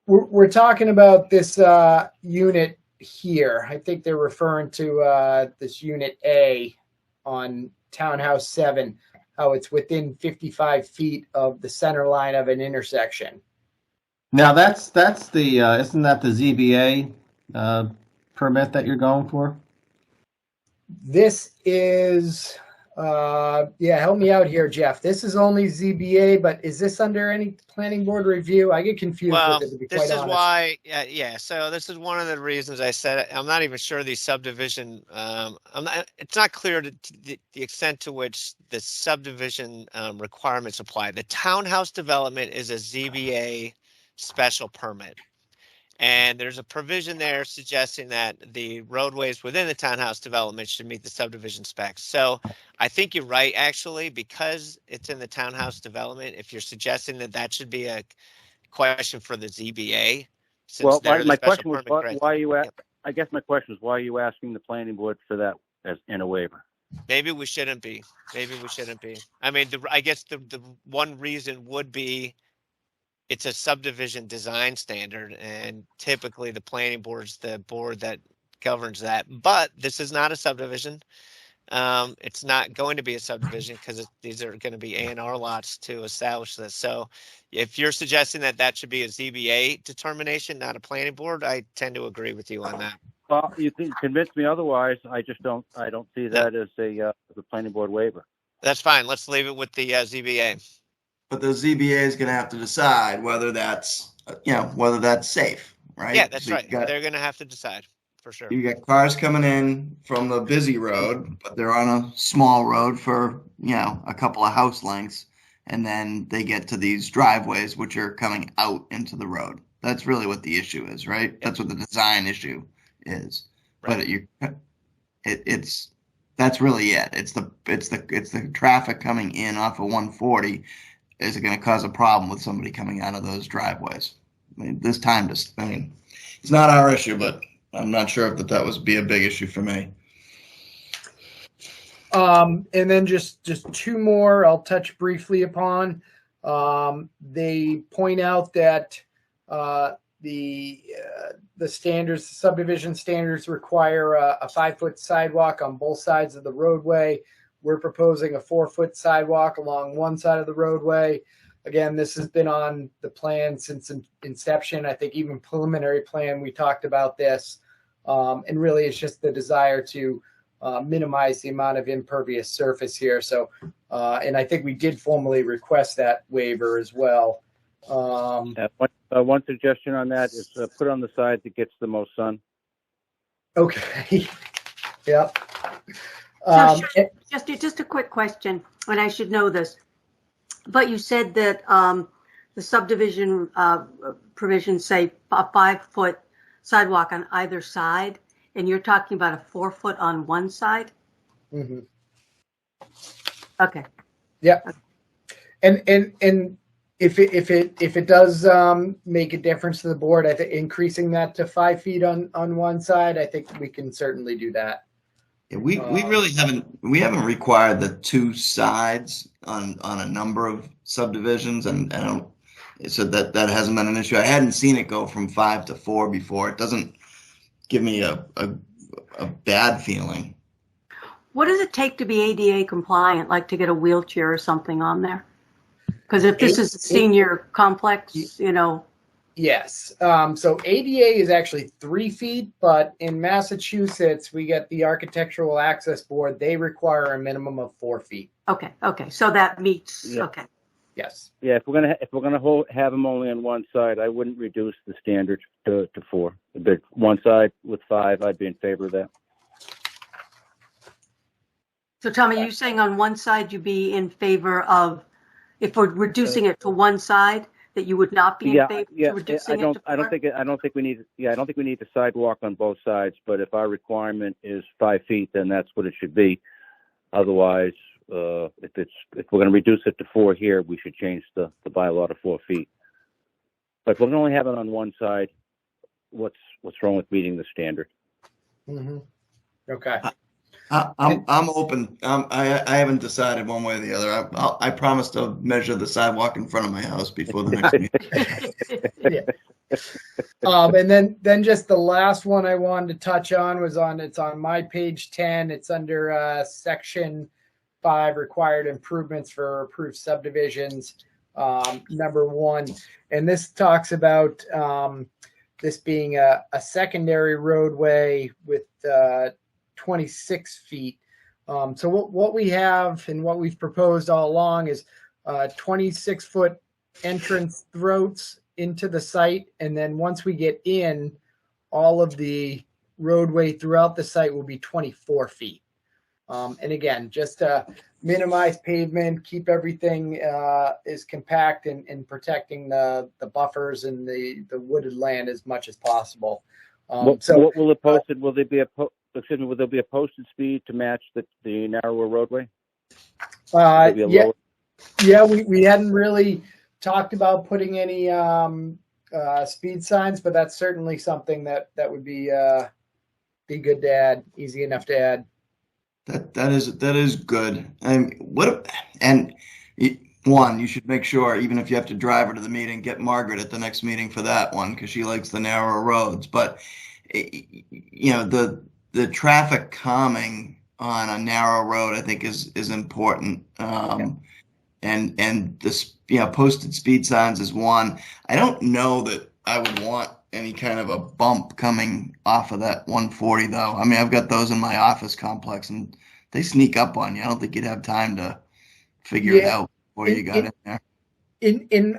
We're talking about this unit here. I think they're referring to this unit A on Townhouse 7, how it's within 55 feet of the center line of an intersection. Now that's the isn't that the ZBA permit that you're going for? This is, yeah, help me out here, Jeff. This is only ZBA, but is this under any planning board review? I get confused Well, with it, to be this quite is honest. why, yeah. So this is one of the reasons I said I'm not even sure the subdivision. It's not clear to the extent to which the subdivision requirements apply. The townhouse development is a ZBA special permit. And there's a provision there suggesting that the roadways within the townhouse development should meet the subdivision specs. So I think you're right, actually, because it's in the townhouse development. If you're suggesting that that should be a question for the ZBA, since Well, they're the my special question was, permit grant. why you? Yep. I guess my question is, why are you asking the planning board for that as in a waiver? Maybe we shouldn't be. Maybe we shouldn't be. I mean, I guess the one reason would be it's a subdivision design standard, and typically the planning board's the board that governs that. But this is not a subdivision. It's not going to be a subdivision because these are going to be A&R lots to establish this. So if you're suggesting that that should be a ZBA determination, not a planning board, I tend to agree with you on that. Well, you can convince me otherwise. I don't see that as the planning board waiver. That's fine. Let's leave it with the ZBA. But the ZBA is going to have to decide whether that's, whether that's safe, right? Yeah, that's So right. They're going to have to decide for sure. You got cars coming in from the busy road, but they're on a small road for, a couple of house lengths. And then they get to these driveways, which are coming out into the road. That's really what the issue is, right? That's what the design issue is. Right. But that's really it. It's the traffic coming in off of 140. Is it going to cause a problem with somebody coming out of those driveways? I mean, it's not our issue, but I'm not sure if that would be a big issue for me. And then just two more I'll touch briefly upon. They point out that the standards, the subdivision standards require a 5-foot sidewalk on both sides of the roadway. We're proposing a 4-foot sidewalk along one side of the roadway. Again, this has been on the plan since inception. I think even preliminary plan, we talked about this. And really it's just the desire to minimize the amount of impervious surface here. So, and I think we did formally request that waiver as well. One suggestion on that is put on the side that gets the most sun. Okay. Yep. Just a quick question, and I should know this, but you said that the subdivision provisions say a 5-foot sidewalk on either side, and you're talking about a 4-foot on one side? Mm-hmm. Okay. Yeah. And if it does make a difference to the board, I think increasing that to 5 feet on one side, I think we can certainly do that. Yeah, we really haven't required the two sides on a number of subdivisions, and so that hasn't been an issue. I hadn't seen it go from 5 to 4 before. It doesn't give me a bad feeling. What does it take to be ADA compliant, like to get a wheelchair or something on there? Because if this is a senior complex, Yes. So ADA is actually 3 feet, but in Massachusetts, we get the Architectural Access Board. They require a minimum of 4 feet. Okay. So that meets. Yeah. Okay. Yes. Yeah, if we're gonna have them only on one side, I wouldn't reduce the standard to 4. But one side with 5, I'd be in favor of that. So Tommy, you saying on one side you'd be in favor of, if we're reducing it to one side, that you would not be in favor of reducing it to 4? I don't think we need the sidewalk on both sides. But if our requirement is 5 feet, then that's what it should be. Otherwise, if we're going to reduce it to 4 here, we should change the bylaw to 4 feet. But if we're going to only have it on one side, what's wrong with meeting the standard? Mm-hmm. Okay. I'm open. I haven't decided one way or the other. I promise to measure the sidewalk in front of my house before the next meeting. Yeah. And then just the last one I wanted to touch on it's on my page 10. It's under section 5, required improvements for approved subdivisions, number 1. And this talks about this being a secondary roadway with 26 feet. So what we have and what we've proposed all along is 26-foot entrance throats into the site. And then once we get in, all of the roadway throughout the site will be 24 feet. And again, just to minimize pavement, keep everything is compact and protecting the buffers and the wooded land as much as possible. What will it posted? Will there be will there be a posted speed to match the narrower roadway? Yeah, we hadn't really talked about putting any speed signs, but that's certainly something that would be good to add, easy enough to add. That is good. One, you should make sure, even if you have to drive her to the meeting, get Margaret at the next meeting for that one, because she likes the narrower roads. But the traffic calming on a narrow road, I think, is important. And this, posted speed signs is one. I don't know that I would want any kind of a bump coming off of that 140, though. I mean, I've got those in my office complex, and they sneak up on you. I don't think you'd have time to figure it out before you got in there.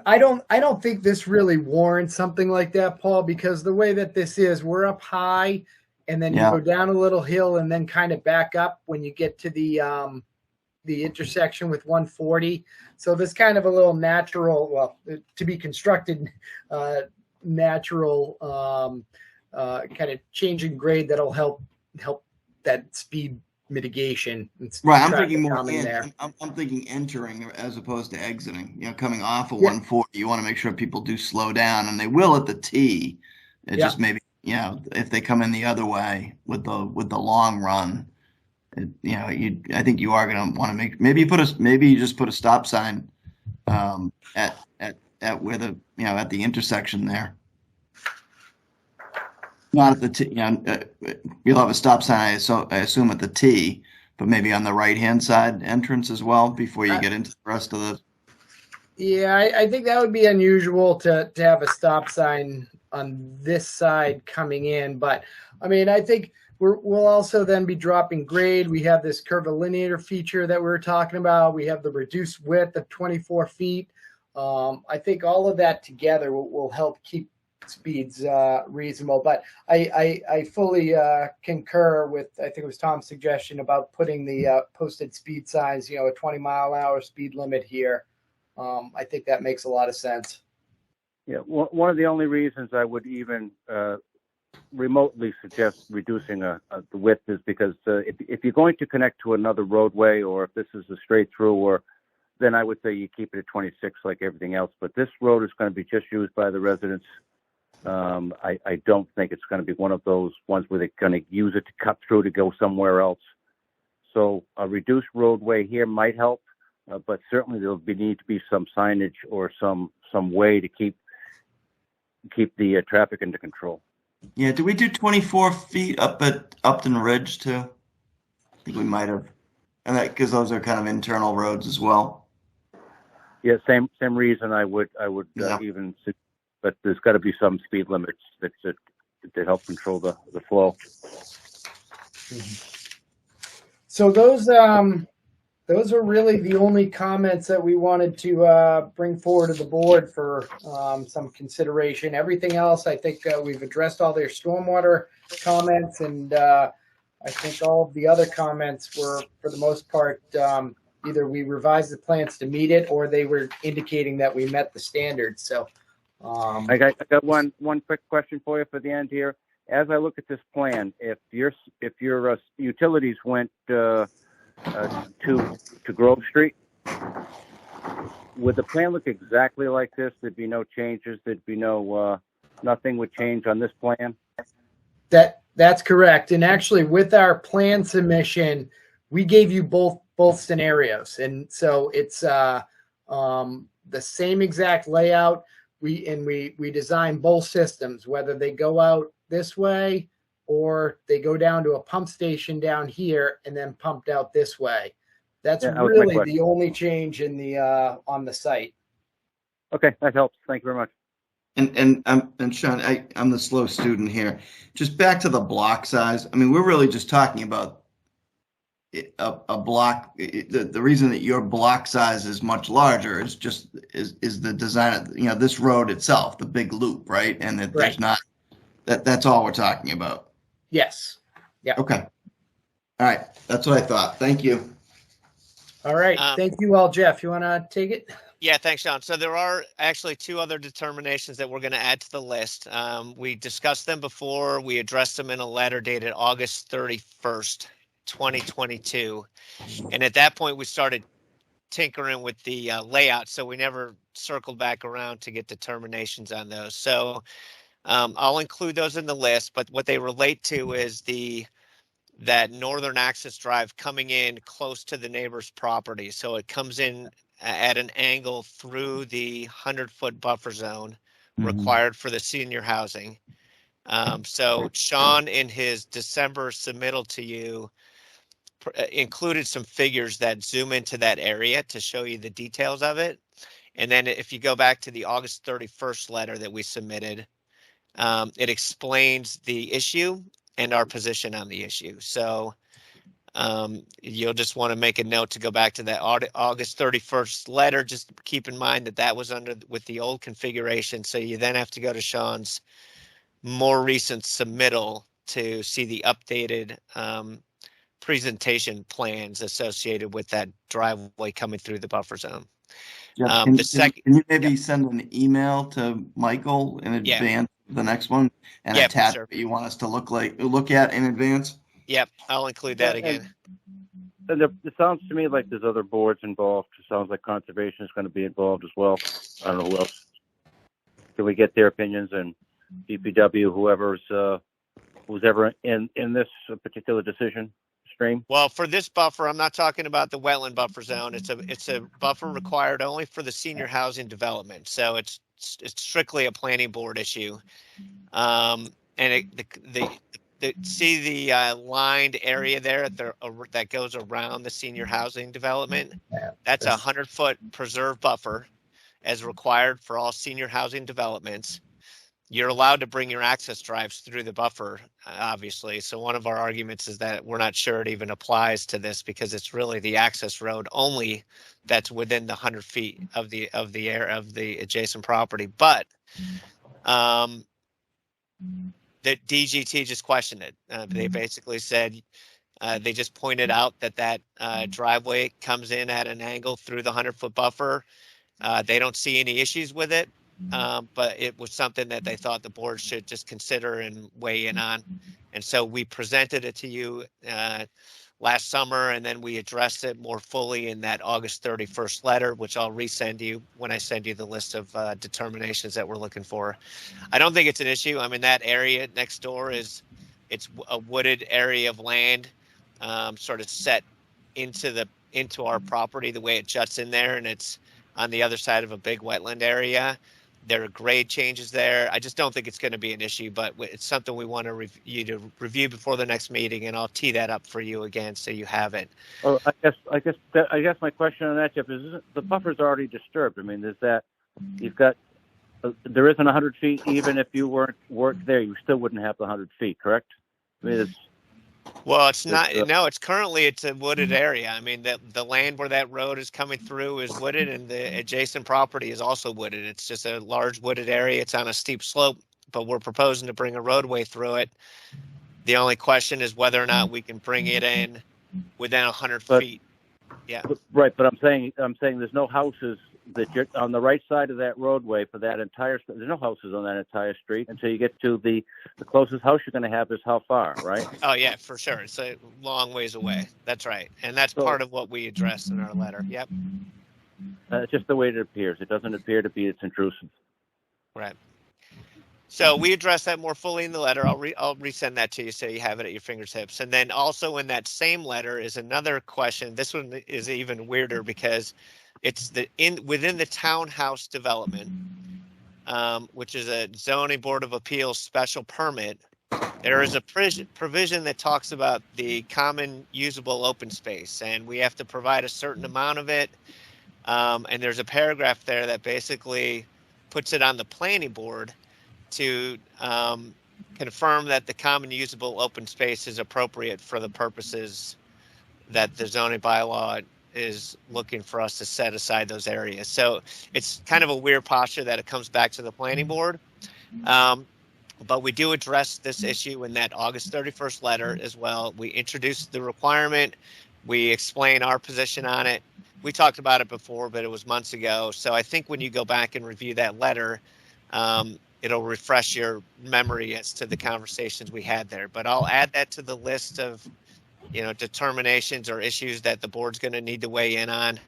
I don't think this really warrants something like that, Paul, because the way that this is, we're up high, and then you go down a little hill, and then kind of back up when you get to the intersection with 140. So this kind of a little natural, well, to be constructed, natural kind of change in grade that'll help that speed mitigation. Right, I'm thinking more I'm thinking entering as opposed to exiting. Coming off of 140, you want to make sure people do slow down, and they will at the T. It just maybe if they come in the other way with the long run. I think you are going to want to make maybe you just put a stop sign at where the at the intersection there. Not at the T. You'll have a stop sign, I assume, at the T, but maybe on the right-hand side entrance as well before you get into the rest of the. Yeah, I think that would be unusual to have a stop sign on this side coming in, but I mean, I think we'll also then be dropping grade. We have this curvilinear feature that we were talking about. We have the reduced width of 24 feet. I think all of that together will help keep speeds reasonable. But I fully concur with, I think it was Tom's suggestion about putting the posted speed signs, a 20-mile-an-hour speed limit here. I think that makes a lot of sense. Yeah, one of the only reasons I would even remotely suggest reducing the width is because if you're going to connect to another roadway, or if this is a straight through, then I would say you keep it at 26 like everything else. But this road is going to be just used by the residents. I don't think it's going to be one of those ones where they're going to use it to cut through to go somewhere else. So a reduced roadway here might help, but certainly there'll need to be some signage or some way to keep the traffic under control. Yeah, did we do 24 feet up at Upton Ridge too? I think we might have, and that because those are kind of internal roads as well. Yeah, same reason I would even, but there's got to be some speed limits that help control the flow. So those are really the only comments that we wanted to bring forward to the board for some consideration. Everything else, I think we've addressed all their stormwater comments, and I think all of the other comments were, for the most part, either we revised the plans to meet it, or they were indicating that we met the standards. So I got one quick question for you for the end here. As I look at this plan, if your utilities went to Grove Street, would the plan look exactly like this? There'd be no changes. There'd be nothing would change on this plan. That's correct. And actually, with our plan submission, we gave you both scenarios, and so it's the same exact layout. We design both systems, whether they go out this way or they go down to a pump station down here and then pumped out this way. That's really the only change in the on the site. Okay, that helps. Thank you very much. And Sean, I'm the slow student here. Just back to the block size. I mean, we're really just talking about a block. The reason that your block size is much larger is just is the design of, you know, this road itself, the big loop, right? And that there's Right. not that's all we're talking about. Yes. Yeah. Okay. All right. That's what I thought. Thank you. All right. Thank you all, Jeff. You want to take it? Yeah, thanks, Sean. So there are actually two other determinations that we're going to add to the list. We discussed them before. We addressed them in a letter dated August 31st, 2022. And at that point, we started tinkering with the layout, so we never circled back around to get determinations on those. So I'll include those in the list, but what they relate to is that northern access drive coming in close to the neighbor's property. So it comes in at an angle through the 100-foot buffer zone required for the senior housing. So Sean, in his December submittal to you, included some figures that zoom into that area to show you the details of it. And then if you go back to the August 31st letter that we submitted, it explains the issue and our position on the issue. So you'll just want to make a note to go back to that August 31st letter. Just keep in mind that that was with the old configuration. So you then have to go to Sean's more recent submittal to see the updated presentation plans associated with that driveway coming through the buffer zone. Yeah, can you maybe send an email to Michael in advance of the next one and attach what you want us to look at in advance? Yep, I'll include that again. And it sounds to me like there's other boards involved. It sounds like conservation is going to be involved as well. I don't know who else. Can we get their opinions, and DPW, who's ever in this particular decision stream? Well, for this buffer, I'm not talking about the wetland buffer zone. It's a buffer required only for the senior housing development. So it's strictly a planning board issue. And see the lined area there that goes around the senior housing development? That's a 100-foot preserve buffer as required for all senior housing developments. You're allowed to bring your access drives through the buffer, obviously. So one of our arguments is that we're not sure it even applies to this because it's really the access road only that's within the 100 feet of the adjacent property. But the DGT just questioned it. They basically said, they just pointed out that driveway comes in at an angle through the 100-foot buffer. They don't see any issues with it, but it was something that they thought the board should just consider and weigh in on. And so we presented it to you last summer, and then we addressed it more fully in that August 31st letter, which I'll resend you when I send you the list of determinations that we're looking for. I don't think it's an issue. I mean, that area next door it's a wooded area of land, sort of set into our property the way it juts in there, and it's on the other side of a big wetland area. There are grade changes there. I just don't think it's going to be an issue, but it's something we want you to review before the next meeting, and I'll tee that up for you again so you have it. Oh, I guess my question on that, Jeff, is the buffer's already disturbed. I mean, there isn't 100 feet. Even if you weren't there, you still wouldn't have the 100 feet, correct? I mean, it's currently it's a wooded area. I mean, the land where that road is coming through is wooded, and the adjacent property is also wooded. It's just a large wooded area. It's on a steep slope, but we're proposing to bring a roadway through it. The only question is whether or not we can bring it in within 100 feet. Yeah. Right, but I'm saying there's no houses that you're on the right side of that roadway for that entire. There's no houses on that entire street until you get to the closest house you're going to have is how far, right? Oh yeah, for sure. It's a long ways away. That's right, and that's part of what we addressed in our letter. Yep. Just the way it appears. It doesn't appear to be. It's intrusive. Right. So we addressed that more fully in the letter. I'll resend that to you so you have it at your fingertips. And then also in that same letter is another question. This one is even weirder because it's within the townhouse development, which is a zoning board of appeals special permit. There is a provision that talks about the common usable open space, and we have to provide a certain amount of it. And there's a paragraph there that basically puts it on the planning board to confirm that the common usable open space is appropriate for the purposes that the zoning bylaw is looking for us to set aside those areas. So it's kind of a weird posture that it comes back to the planning board. But we do address this issue in that August 31st letter as well. We introduced the requirement. We explain our position on it. We talked about it before, but it was months ago. So I think when you go back and review that letter, it'll refresh your memory as to the conversations we had there. But I'll add that to the list of, determinations or issues that the board's going to need to weigh in on.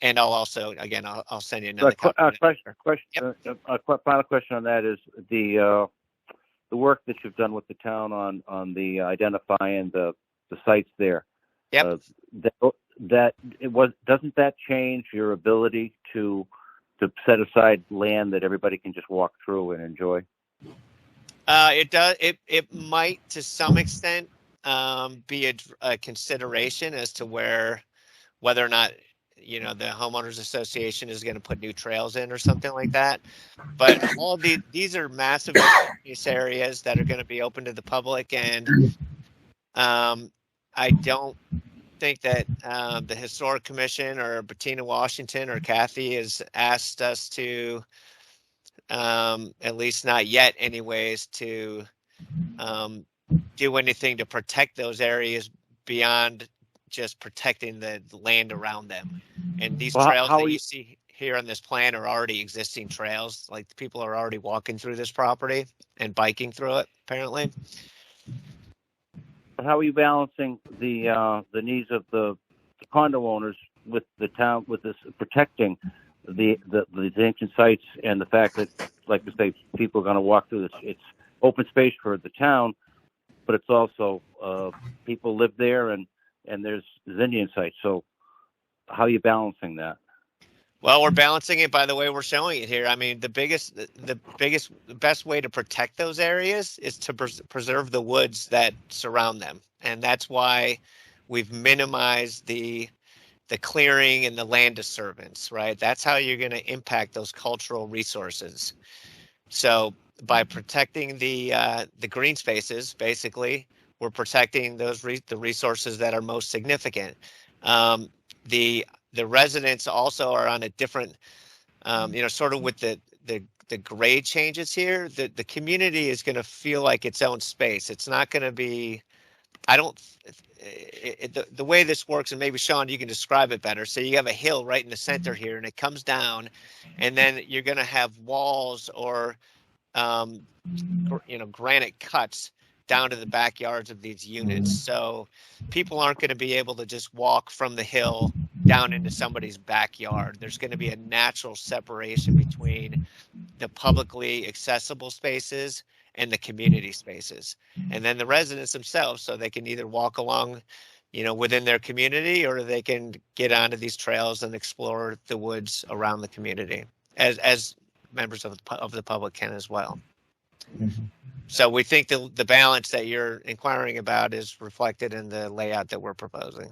And I'll also, again, I'll send you another copy. Final question on that is the work that you've done with the town on the identifying the sites there. Yep. Doesn't that change your ability to set aside land that everybody can just walk through and enjoy? It does. It might, to some extent, be a consideration as to whether or not the homeowners association is going to put new trails in or something like that. But these are massive areas that are going to be open to the public, and I don't think that the Historic Commission or Bettina Washington or Kathy has asked us to, at least not yet anyways, to do anything to protect those areas beyond just protecting the land around them. And these trails that you see here on this plan are already existing trails. Like, people are already walking through this property and biking through it, apparently. How are you balancing the needs of the condo owners with the town, with this protecting the ancient sites, and the fact that, like I say, people are going to walk through this? It's open space for the town, but it's also people live there, and there's Indian sites. So how are you balancing that? Well, we're balancing it by the way we're showing it here. I mean, the best way to protect those areas is to preserve the woods that surround them. And that's why we've minimized the clearing and the land disturbance, right? That's how you're going to impact those cultural resources. So by protecting the green spaces, basically, we're protecting the resources that are most significant. The residents also are on a different, sort of with the grade changes here, the community is going to feel like its own space. It's not going to be, the way this works, and maybe Sean, you can describe it better. So you have a hill right in the center here, and it comes down, and then you're going to have walls or, granite cuts down to the backyards of these units. So people aren't going to be able to just walk from the hill down into somebody's backyard. There's going to be a natural separation between the publicly accessible spaces and the community spaces. And then the residents themselves, so they can either walk along, within their community, or they can get onto these trails and explore the woods around the community, as members of the public can as well. Mm-hmm. So we think the balance that you're inquiring about is reflected in the layout that we're proposing.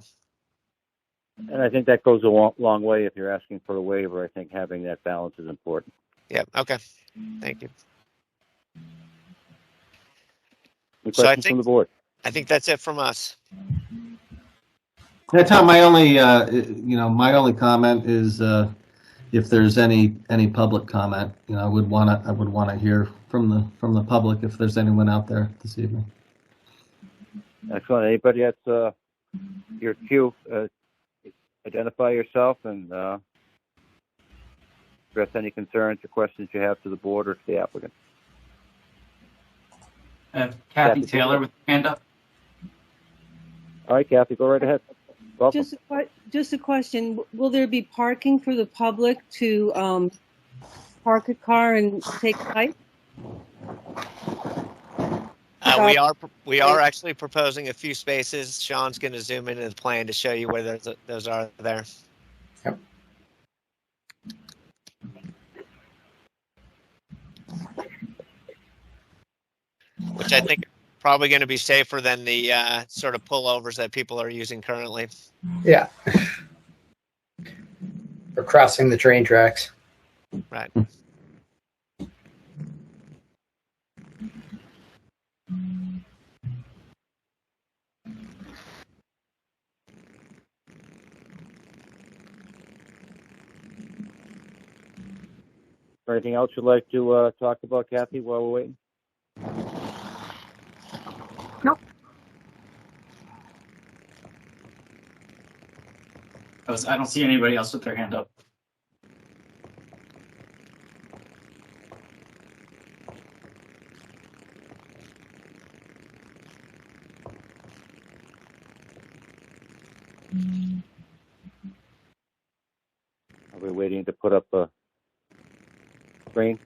And I think that goes a long way. If you're asking for a waiver, I think having that balance is important. Yeah. Okay. Thank you. Any questions from the board? I think that's it from us. Yeah, Tom, my only comment is if there's any public comment, I would want to hear from the public if there's anyone out there this evening. Excellent. Anybody at your queue? Identify yourself and address any concerns or questions you have to the board or to the applicant. Kathy Taylor with her hand up. All right, Kathy, go right ahead. Welcome. Just a question. Will there be parking for the public to park a car and take a hike? We are actually proposing a few spaces. Sean's going to zoom into the plan to show you where those are there. Yep. Which I think are probably going to be safer than the sort of pullovers that people are using currently. Yeah. Or crossing the train tracks. Right. Anything else you'd like to talk about, Kathy, while we're waiting? Nope. I don't see anybody else with their hand up. Are we waiting to put up a screen?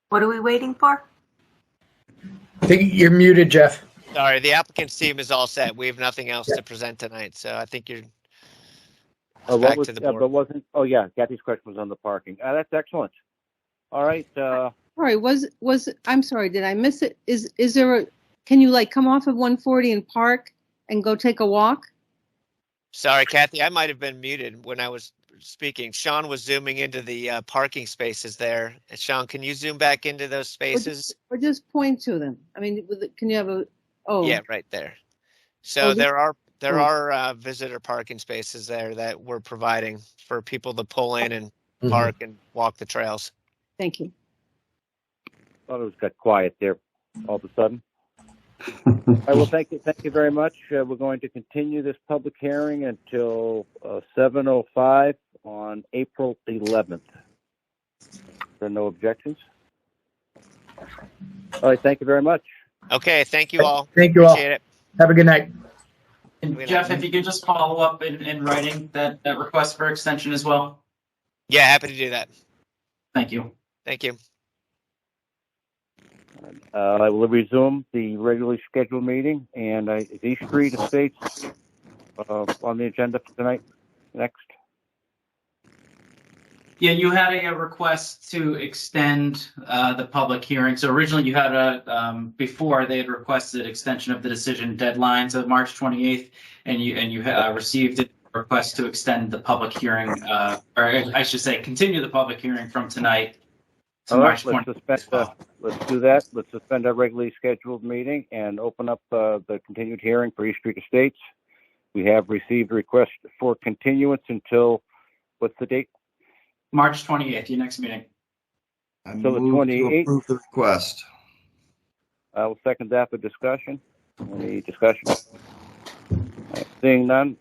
What are we waiting for? I think you're muted, Jeff. Sorry, the applicant's team is all set. We have nothing else to present tonight, so I think you're back to the board. But wasn't? Oh yeah, Kathy's question was on the parking. That's excellent. All right. Sorry, I'm sorry, did I miss it? Is there a, can you like come off of 140 and park and go take a walk? Sorry, Kathy, I might have been muted when I was speaking. Sean was zooming into the parking spaces there. And Sean, can you zoom back into those spaces? Or just point to them? I mean, can you have a, oh. Yeah, right there. So there are visitor parking spaces there that we're providing for people to pull in and park and walk the trails. Thank you. Thought it got quiet there all of a sudden. All right, well, thank you very much. We're going to continue this public hearing until 7:05 on April 11th. There are no objections. All right, thank you very much. Okay, thank you all. Thank you Appreciate all. it. Have a good night. And Jeff, if you could just follow up in writing that request for extension as well. Yeah, happy to do that. Thank you. Thank you. I will resume the regularly scheduled meeting, and is East Street Estates on the agenda for tonight? Next. Yeah, you had a request to extend the public hearing. So originally you had before they had requested extension of the decision deadline to March 28th, and you received a request to extend the public hearing, or I should say continue the public hearing from tonight to March 20th. Let's do that. Let's suspend our regularly scheduled meeting and open up the continued hearing for East Street Estates. We have received a request for continuance until, what's the date? March 28th, your next meeting. I So the move to 28th. approve the request. I will second that for discussion. Any discussion? Seeing none,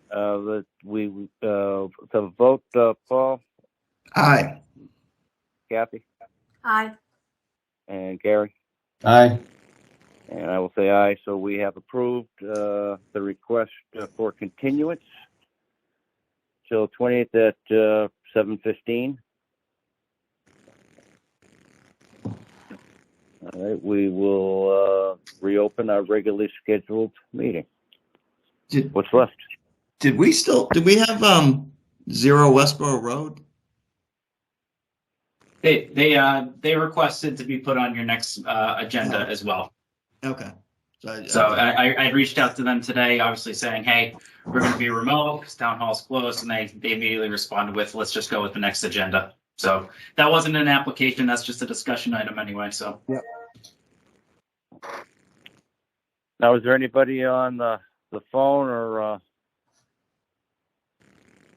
we vote. Paul, Aye. Kathy, Aye. and Gary, Aye. and I will say aye. So we have approved the request for continuance till 28th at 7:15. All right, we will reopen our regularly scheduled meeting. What's left? Did we have 0 Westboro Road? They requested to be put on your next agenda as well. Okay. So I reached out to them today, obviously saying, hey, we're going to be remote because town hall's closed, and they immediately responded with, let's just go with the next agenda. So that wasn't an application, that's just a discussion item anyway, so. Yep. Now, is there anybody on the phone or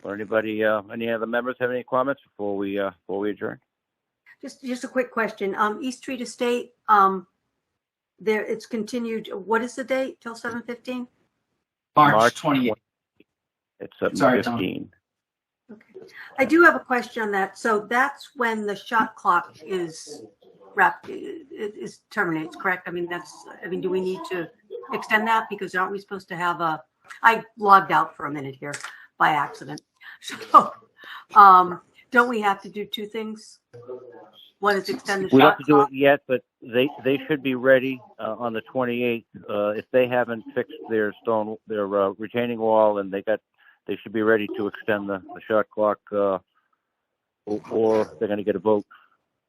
anybody, any other members have any comments before we adjourn? Just a quick question. East Street Estate, it's continued. What is the date? Till 7:15? March 28th. It's 7:15. Okay. I do have a question on that. So that's when the shot clock is wrapped, is terminates, correct? I mean, do we need to extend that? Because aren't we supposed to have I logged out for a minute here by accident. So, don't we have to do two things? One is extend the shot clock. We don't have to do it yet, but they should be ready on the 28th. If they haven't fixed their retaining wall, and they should be ready to extend the shot clock, or they're going to get a vote.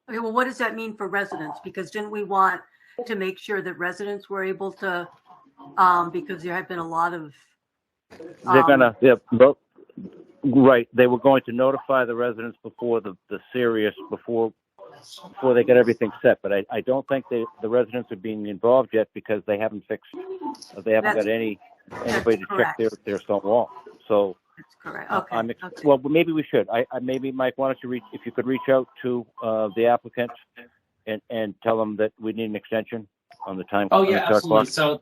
Okay, well, what does that mean for residents? Because didn't we want to make sure that residents were able to, because there have been a lot of. Right. They were going to notify the residents before before they get everything set. But I don't think the residents are being involved yet because they haven't got anybody to check their stone wall. So that's correct. Okay. Okay. Okay. Well, maybe we should. Maybe Mike, why don't you if you could reach out to the applicant and tell them that we need an extension on the time. Oh on the yeah, shot absolutely. clock. So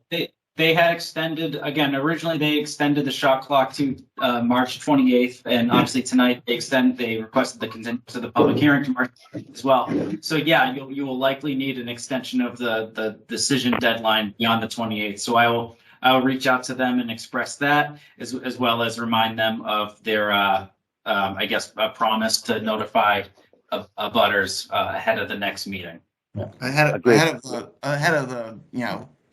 they had extended again. Originally, they extended the shot clock to March 28th, and obviously tonight they requested the consent to the public hearing to March as well. So yeah, you will likely need an extension of the decision deadline beyond the 28th. So I will reach out to them and express that as well as remind them of their I guess a promise to notify abutters ahead of the next meeting. Ahead of the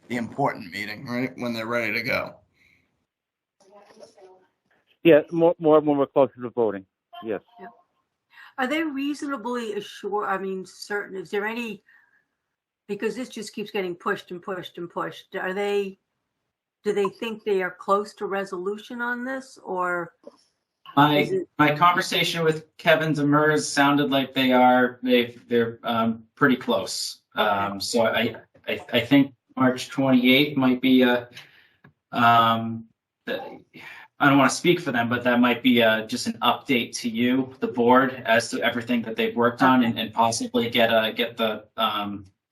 the important meeting, right? When they're ready to go. Yeah, more when we're closer to voting. Yes. Yeah. Are they reasonably assured? I mean, certain. Is there any? Because this just keeps getting pushed and pushed and pushed. Do they think they are close to resolution on this, or? My conversation with Kevin Demers sounded like they're pretty close. Okay. So I think March 28th might be I don't want to speak for them, but that might be just an update to you, the board, as to everything that they've worked on, and possibly get the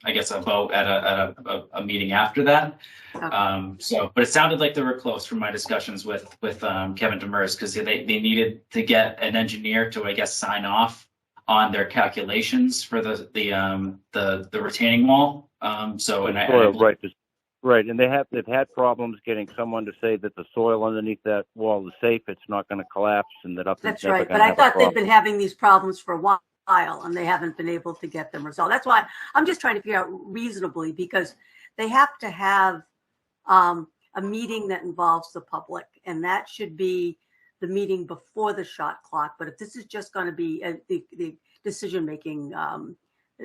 I guess a vote at a meeting after that. Okay. But it sounded like they were close from my discussions with Kevin Demers, because they needed to get an engineer to, I guess, sign off on their calculations for the retaining wall. Right, and they've had problems getting someone to say that the soil underneath that wall is safe. It's not going to collapse, and that That's right. But I thought they've been having these problems for a while, and they haven't been able to get them resolved. That's why I'm just trying to figure out reasonably, because they have to have a meeting that involves the public, and that should be the meeting before the shot clock. But if this is just going to be the decision making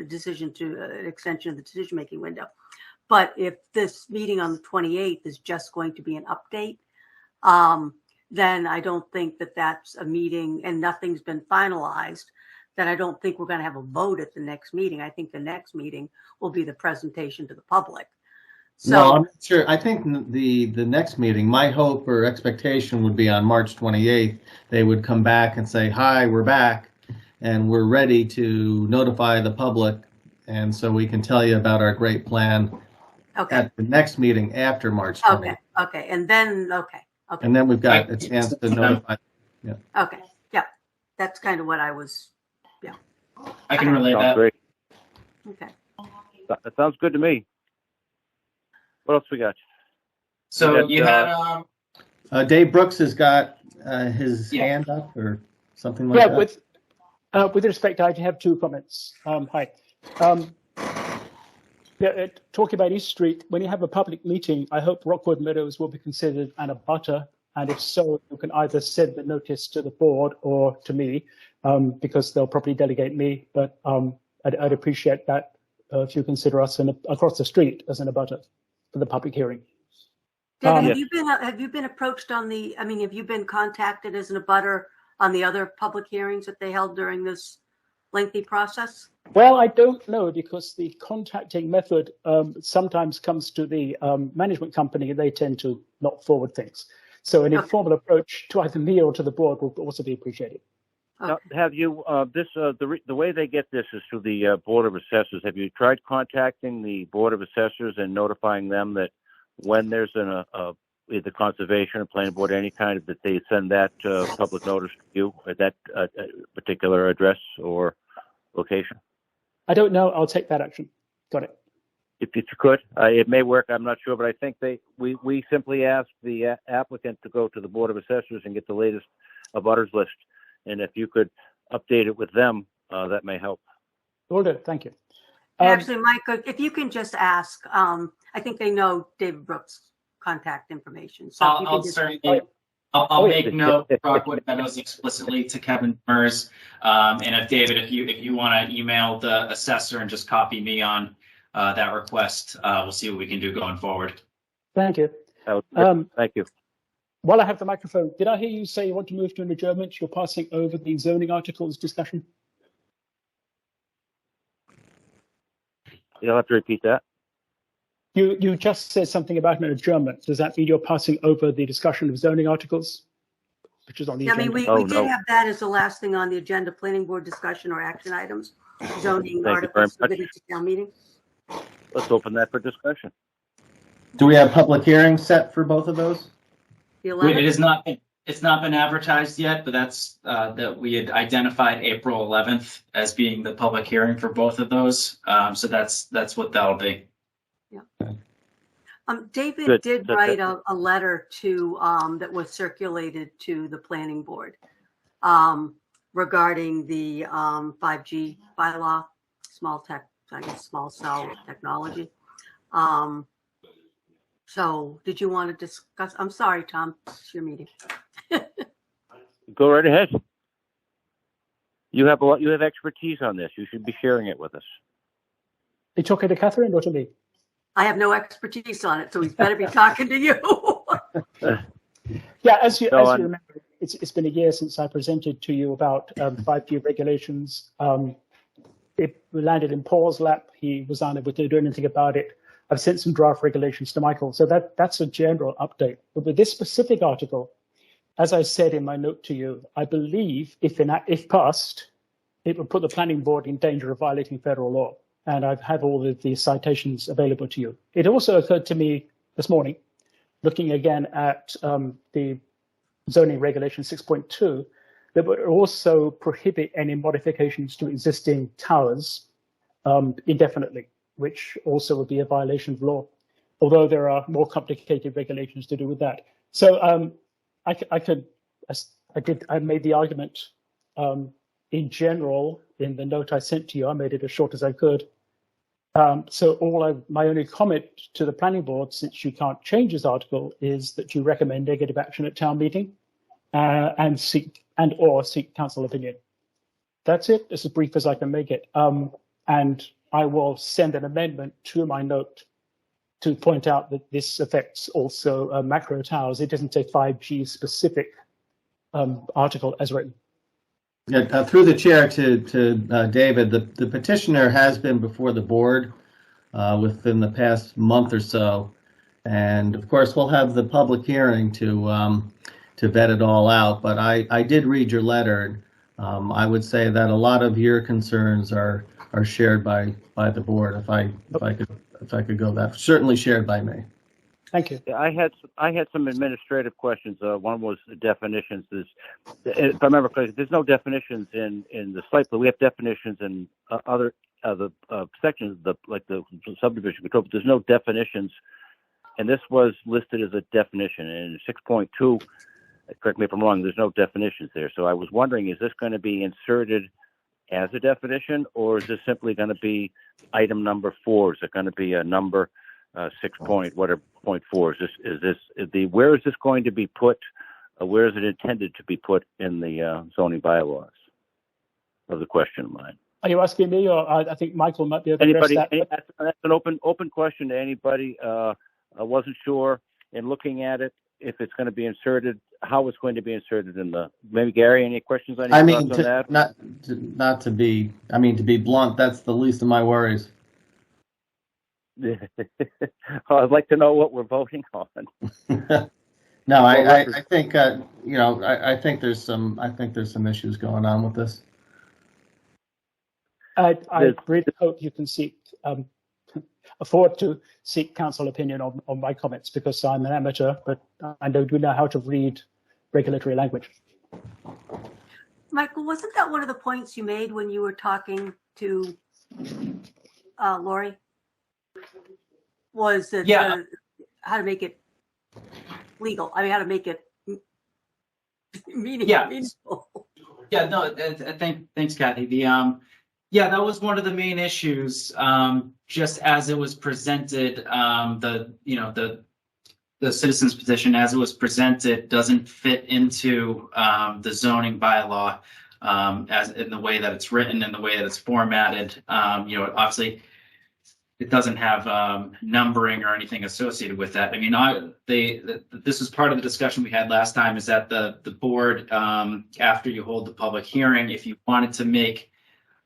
decision to an extension of the decision making window. But if this meeting on the 28th is just going to be an update, then I don't think that that's a meeting, and nothing's been finalized, then I don't think we're going to have a vote at the next meeting. I think the next meeting will be the presentation to the public. So, no, I'm not sure. I think the next meeting, my hope or expectation would be on March 28th. They would come back and say, hi, we're back, and we're ready to notify the public, and so we can tell you about our great plan. Okay. At the next meeting after March 20th. Okay. And then, okay. And then we've got a chance to notify. Yeah. Okay. Yeah. That's kind of what I was, yeah. I can relate that. Great. Okay. That sounds good to me. What else we got? So you had Dave Brooks has got his hand up or something like that. With respect, I have two comments. Hi. Talking about East Street, when you have a public meeting, I hope Rockwood Meadows will be considered an abutter, and if so, you can either send the notice to the board or to me, because they'll probably delegate me. But I'd appreciate that if you consider us across the street as an abutter for the public hearing. David, have you been approached have you been contacted as an abutter on the other public hearings that they held during this lengthy process? Well, I don't know, because the contacting method sometimes comes to the management company. They tend to not forward things. So an informal approach to either me or to the board will also be appreciated. Now, have you the way they get this is through the Board of Assessors. Have you tried contacting the Board of Assessors and notifying them that when there's either conservation or planning board, any kind of, that they send that public notice to you at that particular address or location? I don't know. I'll take that action. Got it. If you could, it may work. I'm not sure, but I think we simply ask the applicant to go to the Board of Assessors and get the latest abutters list. And if you could update it with them, that may help. Will do. Thank you. Actually, Mike, if you can just ask, I think they know David Brooks' contact information. So I'll make note of Rockwood Meadows explicitly to Kevin Demers. And if David, if you want to email the assessor and just copy me on that request, we'll see what we can do going forward. Thank you. Thank you. while I have the microphone, did I hear you say you want to move to an adjournment? You're passing over the zoning articles discussion? You'll have to repeat that. You just said something about an adjournment. Does that mean you're passing over the discussion of zoning articles, which is on the Yeah, I agenda? mean, we did have that as the last thing on the agenda, planning board discussion or action items, zoning Thank you very articles much. submitted to town meeting. Let's open that for discussion. Do we have public hearings set for both of those? The It 11th? is not. It's not been advertised yet, but that's that we had identified April 11th as being the public hearing for both of those. So that's what that'll be. David Good. did That's write it. a letter to, that was circulated to the planning board regarding the 5G bylaw, small cell technology. So did you want to discuss? I'm sorry, Tom, it's your meeting. Go right ahead. You have expertise on this. You should be sharing it with us. Are you talking to Catherine or to me? I have no expertise on it, so he's better be talking to you. Yeah, as you No, remember, it's been a year since I presented to you about 5G regulations. It landed in Paul's lap. He was unable to do anything about it. I've sent some draft regulations to Michael. So that's a general update. But with this specific article, as I said in my note to you, I believe if passed, it would put the planning board in danger of violating federal law. And I have all of the citations available to you. It also occurred to me this morning, looking again at the zoning regulation 6.2, that would also prohibit any modifications to existing towers indefinitely, which also would be a violation of law, although there are more complicated regulations to do with that. So I made the argument in general in the note I sent to you. I made it as short as I could. So my only comment to the planning board, since you can't change this article, is that you recommend negative action at town meeting and seek council opinion. That's it. It's as brief as I can make it. And I will send an amendment to my note to point out that this affects also macro towers. It isn't a 5G specific article as written. Yeah, through the chair to David, the petitioner has been before the board within the past month or so, and of course we'll have the public hearing to vet it all out. But I did read your letter. I would say that a lot of your concerns are shared by the board. If I could go that, certainly shared by me. Thank you. Yeah, I had some administrative questions. One was the definitions. If I remember correctly, there's no definitions in the site plan. We have definitions in other sections, like the subdivision control, but there's no definitions. And this was listed as a definition. And in 6.2, correct me if I'm wrong, there's no definitions there. So I was wondering, is this going to be inserted as a definition, or is this simply going to be item number 4? Is it going to be a number 6.4? Where is this going to be put? Where is it intended to be put in the zoning bylaws? That was a question of mine. Are you asking me, or I think Michael might be able to address that? That's an open question to anybody. I wasn't sure in looking at it if it's going to be inserted, how it's going to be inserted in the. Maybe Gary, any questions on that? To be blunt, that's the least of my worries. Well, I'd like to know what we're voting on. No, I think I think there's some issues going on with this. I really hope you can afford to seek council opinion on my comments, because I'm an amateur, but I do know how to read regulatory language. Michael, wasn't that one of the points you made when you were talking to Lori? Was that how to make it legal? I mean, how to make it meaningful. Yeah, no, thanks, Kathy. That was one of the main issues. Just as it was presented, the citizens petition as it was presented doesn't fit into the zoning bylaw as in the way that it's written and the way that it's formatted. Obviously, it doesn't have numbering or anything associated with that. I mean, this is part of the discussion we had last time, is that the board, after you hold the public hearing, if you wanted to make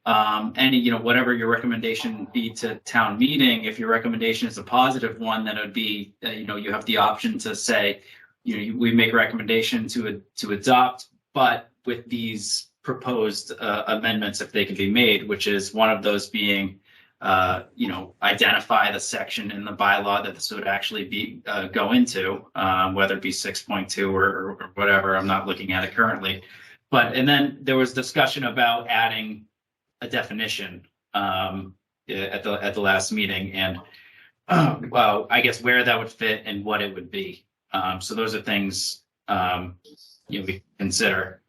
any, whatever your recommendation be to town meeting, if your recommendation is a positive one, then it would be, you have the option to say, we make a recommendation to adopt, but with these proposed amendments, if they can be made, which is one of those being, identify the section in the bylaw that this would actually be go into, whether it be 6.2 or whatever. I'm not looking at it currently, and then there was discussion about adding a definition at the last meeting, and well, I guess where that would fit and what it would be. So those are things we consider.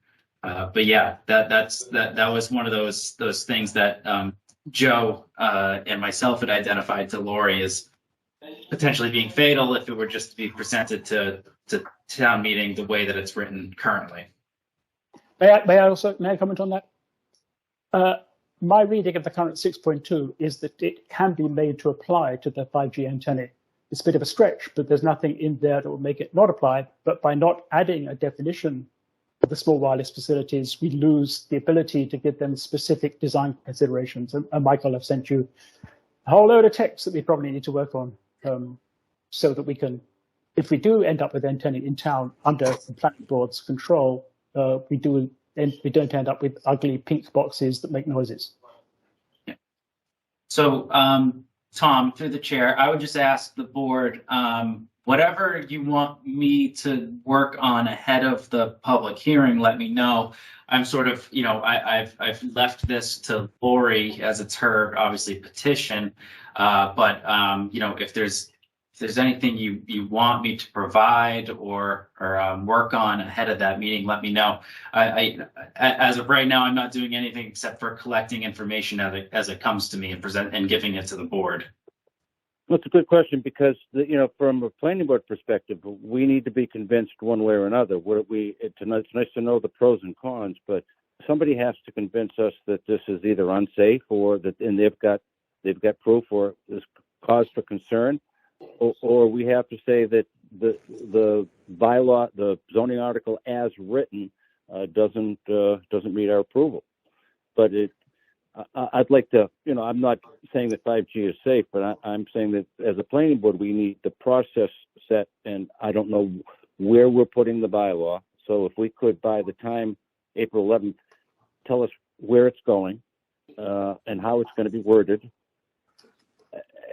But yeah, that was one of those things that Joe and myself had identified to Lori as potentially being fatal if it were just to be presented to town meeting the way that it's written currently. May I comment on that? My reading of the current 6.2 is that it can be made to apply to the 5G antennae. It's a bit of a stretch, but there's nothing in there that will make it not apply. But by not adding a definition of the small wireless facilities, we lose the ability to give them specific design considerations. And Michael, I've sent you a whole load of text that we probably need to work on, so that we can, if we do end up with antennae in town under the planning board's control, we don't end up with ugly pink boxes that make noises. Yeah. So, Tom, through the chair, I would just ask the board, whatever you want me to work on ahead of the public hearing, let me know. I'm sort of, I've left this to Lori as it's her, obviously, petition. But if there's anything you want me to provide or work on ahead of that meeting, let me know. I as of right now, I'm not doing anything except for collecting information as it comes to me and giving it to the board. That's a good question, because from a planning board perspective, we need to be convinced one way or another. It's nice to know the pros and cons, but somebody has to convince us that this is either unsafe or and they've got proof or is cause for concern. Or we have to say that the bylaw, the zoning article as written, doesn't meet our approval. But I'd like to, I'm not saying that 5G is safe, but I'm saying that as a planning board, we need the process set, and I don't know where we're putting the bylaw. So if we could, by the time April 11th, tell us where it's going and how it's going to be worded,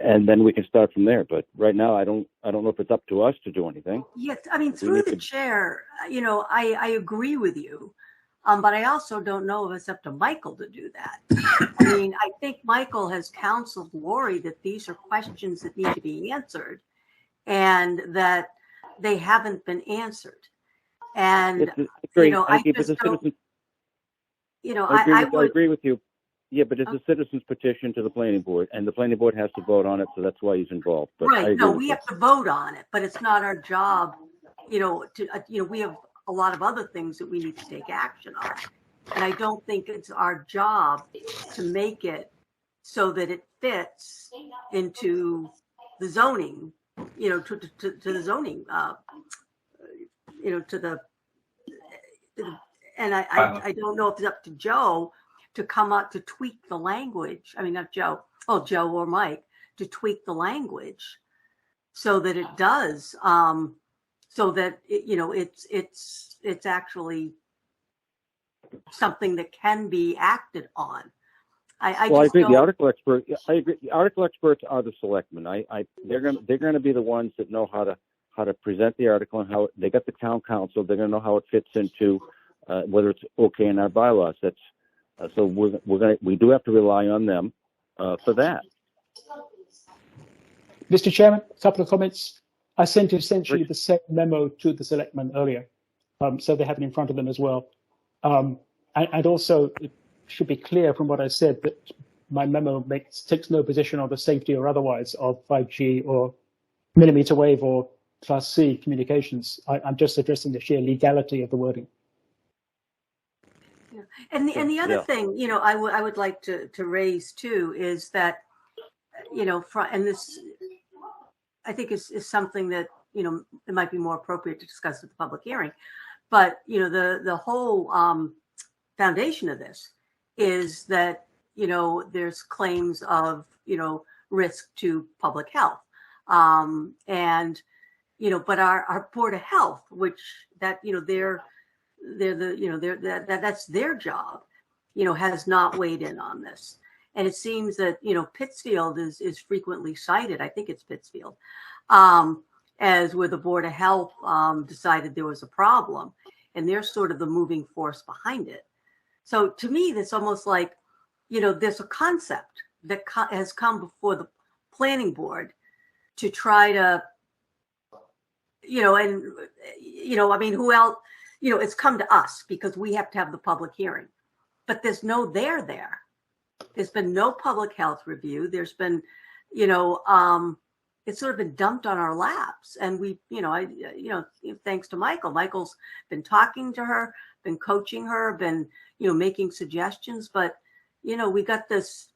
and then we can start from there. But right now, I don't know if it's up to us to do anything. Yes, I mean, through the chair, I agree with you, but I also don't know if it's up to Michael to do that. I mean, I think Michael has counseled Lori that these are questions that need to be answered, and that they haven't been answered. And I just don't. I agree with you. Yeah, but it's a citizen's petition to the planning board, and the planning board has to vote on it, so that's why he's involved. But right? No, we have to vote on it, but it's not our job. We have a lot of other things that we need to take action on, and I don't think it's our job to make it so that it fits into the zoning. To the zoning. And I don't know if it's up to Joe to come up to tweak the language. I mean, not Joe. Oh, Joe or Mike, to tweak the language so that it does, so that it's actually something that can be acted on. I agree. The article expert. I agree. The article experts are the selectmen. They're going to be the ones that know how to present the article and how they got the town council. They're going to know how it fits into whether it's okay in our bylaws. That's so we do have to rely on them for that. Mr. Chairman, a couple of comments. I sent essentially the same memo to the selectmen earlier, so they have it in front of them as well. And also, it should be clear from what I said that my memo takes no position on the safety or otherwise of 5G or millimeter wave or Class C communications. I'm just addressing the sheer legality of the wording. And the other thing, I would like to raise too is that and this, I think is something that, it might be more appropriate to discuss at the public hearing. But, the whole foundation of this is that, there's claims of, risk to public health. And, but our Board of Health, which that, that's their job, has not weighed in on this. And it seems that, Pittsfield is frequently cited. I think it's Pittsfield, as where the Board of Health decided there was a problem, and they're sort of the moving force behind it. So to me, that's almost like, there's a concept that has come before the planning board to try to, I mean, who else, it's come to us because we have to have the public hearing, but there's no there. There's been no public health review. There's been, it's sort of been dumped on our laps. And we, thanks to Michael. Michael's been talking to her, been coaching her, been, making suggestions. But, we got these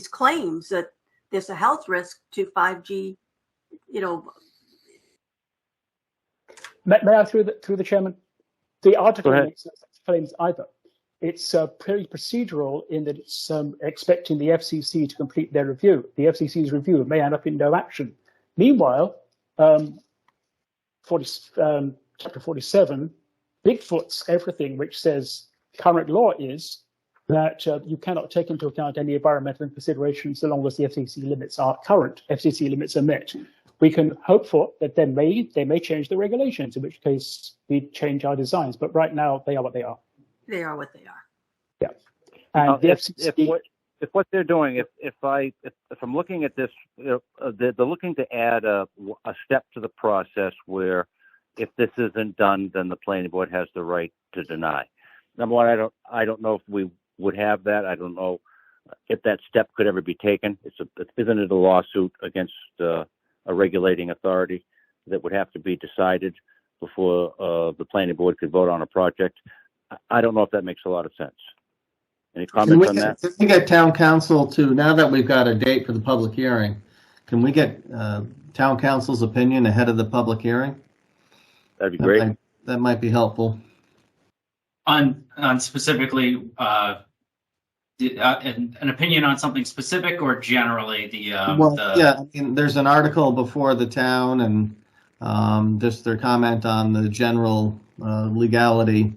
claims that there's a health risk to 5G, May I, through the chairman? The article makes no such claims either. It's pretty procedural in that it's expecting the FCC to complete their review. The FCC's review may end up in no action. Meanwhile, Chapter 47, Bigfoot's everything, which says current law is that you cannot take into account any environmental considerations so long as the current FCC limits are met. We can hope for that they may change the regulations, in which case we change our designs. But right now, they are what they are. They are what they are. Yeah. And the FCC, if what they're doing, if I'm looking at this, they're looking to add a step to the process where if this isn't done, then the planning board has the right to deny. Number one, I don't know if we would have that. I don't know if that step could ever be taken. Isn't it a lawsuit against a regulating authority that would have to be decided before the planning board could vote on a project? I don't know if that makes a lot of sense. Any comments on that? Can we get town council to, now that we've got a date for the public hearing, can we get town council's opinion ahead of the public hearing? That'd be great. That might be helpful. On specifically an opinion on something specific, or generally yeah, I mean, there's an article before the town, and just their comment on the general legality,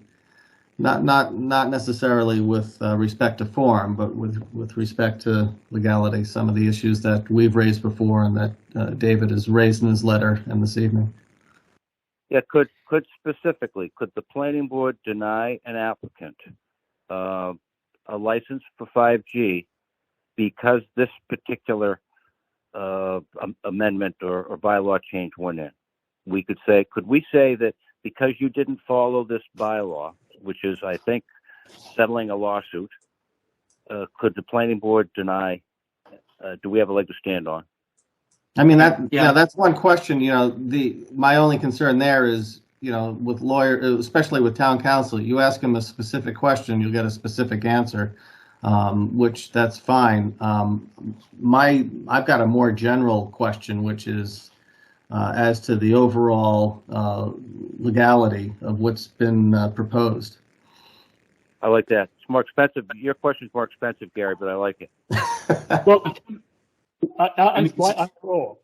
not necessarily with respect to form, but with respect to legality. Some of the issues that we've raised before and that David has raised in his letter and this evening. Yeah, could the planning board deny an applicant a license for 5G because this particular amendment or bylaw change went in? Could we say that because you didn't follow this bylaw, which is, I think, settling a lawsuit, could the planning board deny? Do we have a leg to stand on? I mean, that's one question. My only concern there is, with lawyers, especially with town council, you ask them a specific question, you'll get a specific answer, which that's fine. I've got a more general question, which is as to the overall legality of what's been proposed. I like that. It's more expensive. Your question's more expensive, Gary, but I like it. Well,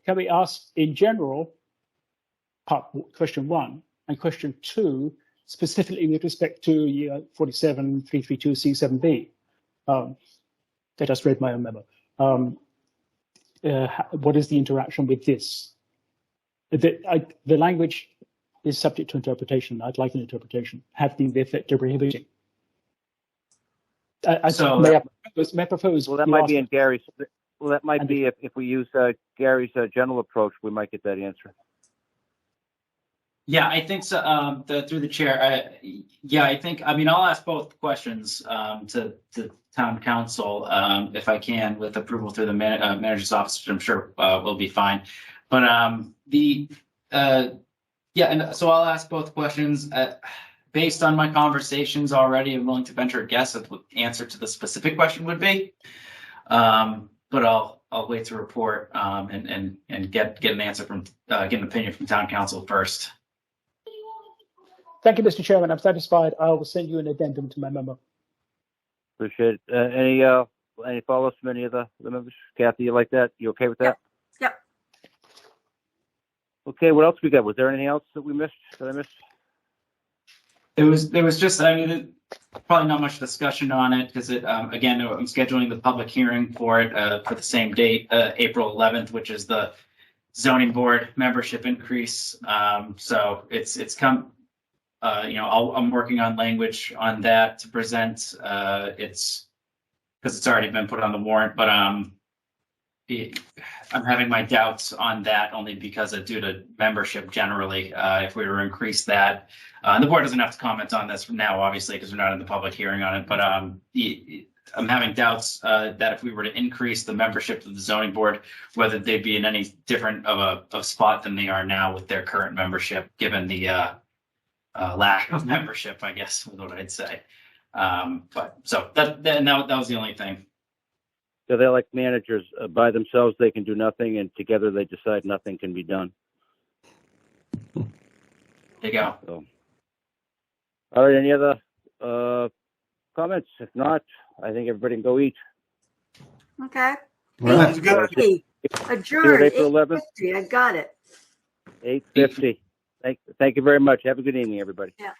can we ask in general, question 1, and question 2, specifically with respect to 47.332C7B? I just read my own memo. What is the interaction with this? The language is subject to interpretation. I'd like an interpretation. Having the effect of prohibiting. May I propose? Well, that might be in Gary's. Well, that might be if we use Gary's general approach, we might get that answer. Yeah, I think so. Through the chair, I'll ask both questions to town council if I can, with approval through the manager's office, which I'm sure will be fine. But and so I'll ask both questions. Based on my conversations already, I'm willing to venture a guess at what the answer to the specific question would be. but I'll wait to report and get an answer from get an opinion from town council first. Thank you, Mr. Chairman. I'm satisfied. I will send you an addendum to my memo. Appreciate it. Any follow-ups from any of the members? Kathy, you like that? You okay with that? Yep. Okay, what else we got? Was there anything else that we missed? That I missed? There was just, I mean, probably not much discussion on it because again, I'm scheduling the public hearing for it for the same date, April 11th, which is the zoning board membership increase. So it's come, I'm working on language on that to present. It's because it's already been put on the warrant, but I'm having my doubts on that only because of due to membership generally. If we were to increase that, the board doesn't have to comment on this now, obviously, because we're not in the public hearing on it. But I'm having doubts that if we were to increase the membership of the zoning board, whether they'd be in any different of a spot than they are now with their current membership, given the lack of membership, I guess is what I'd say. But so that was the only thing. So they're like managers. By themselves, they can do nothing, and together they decide nothing can be done. There you go. So, all right. Any other comments? If not, I think everybody can go eat. Okay. Right. 8:50. Adjourned. April 11th. 8:50. I got it. 8:50. Thank you very much. Have a good evening, everybody. Yeah.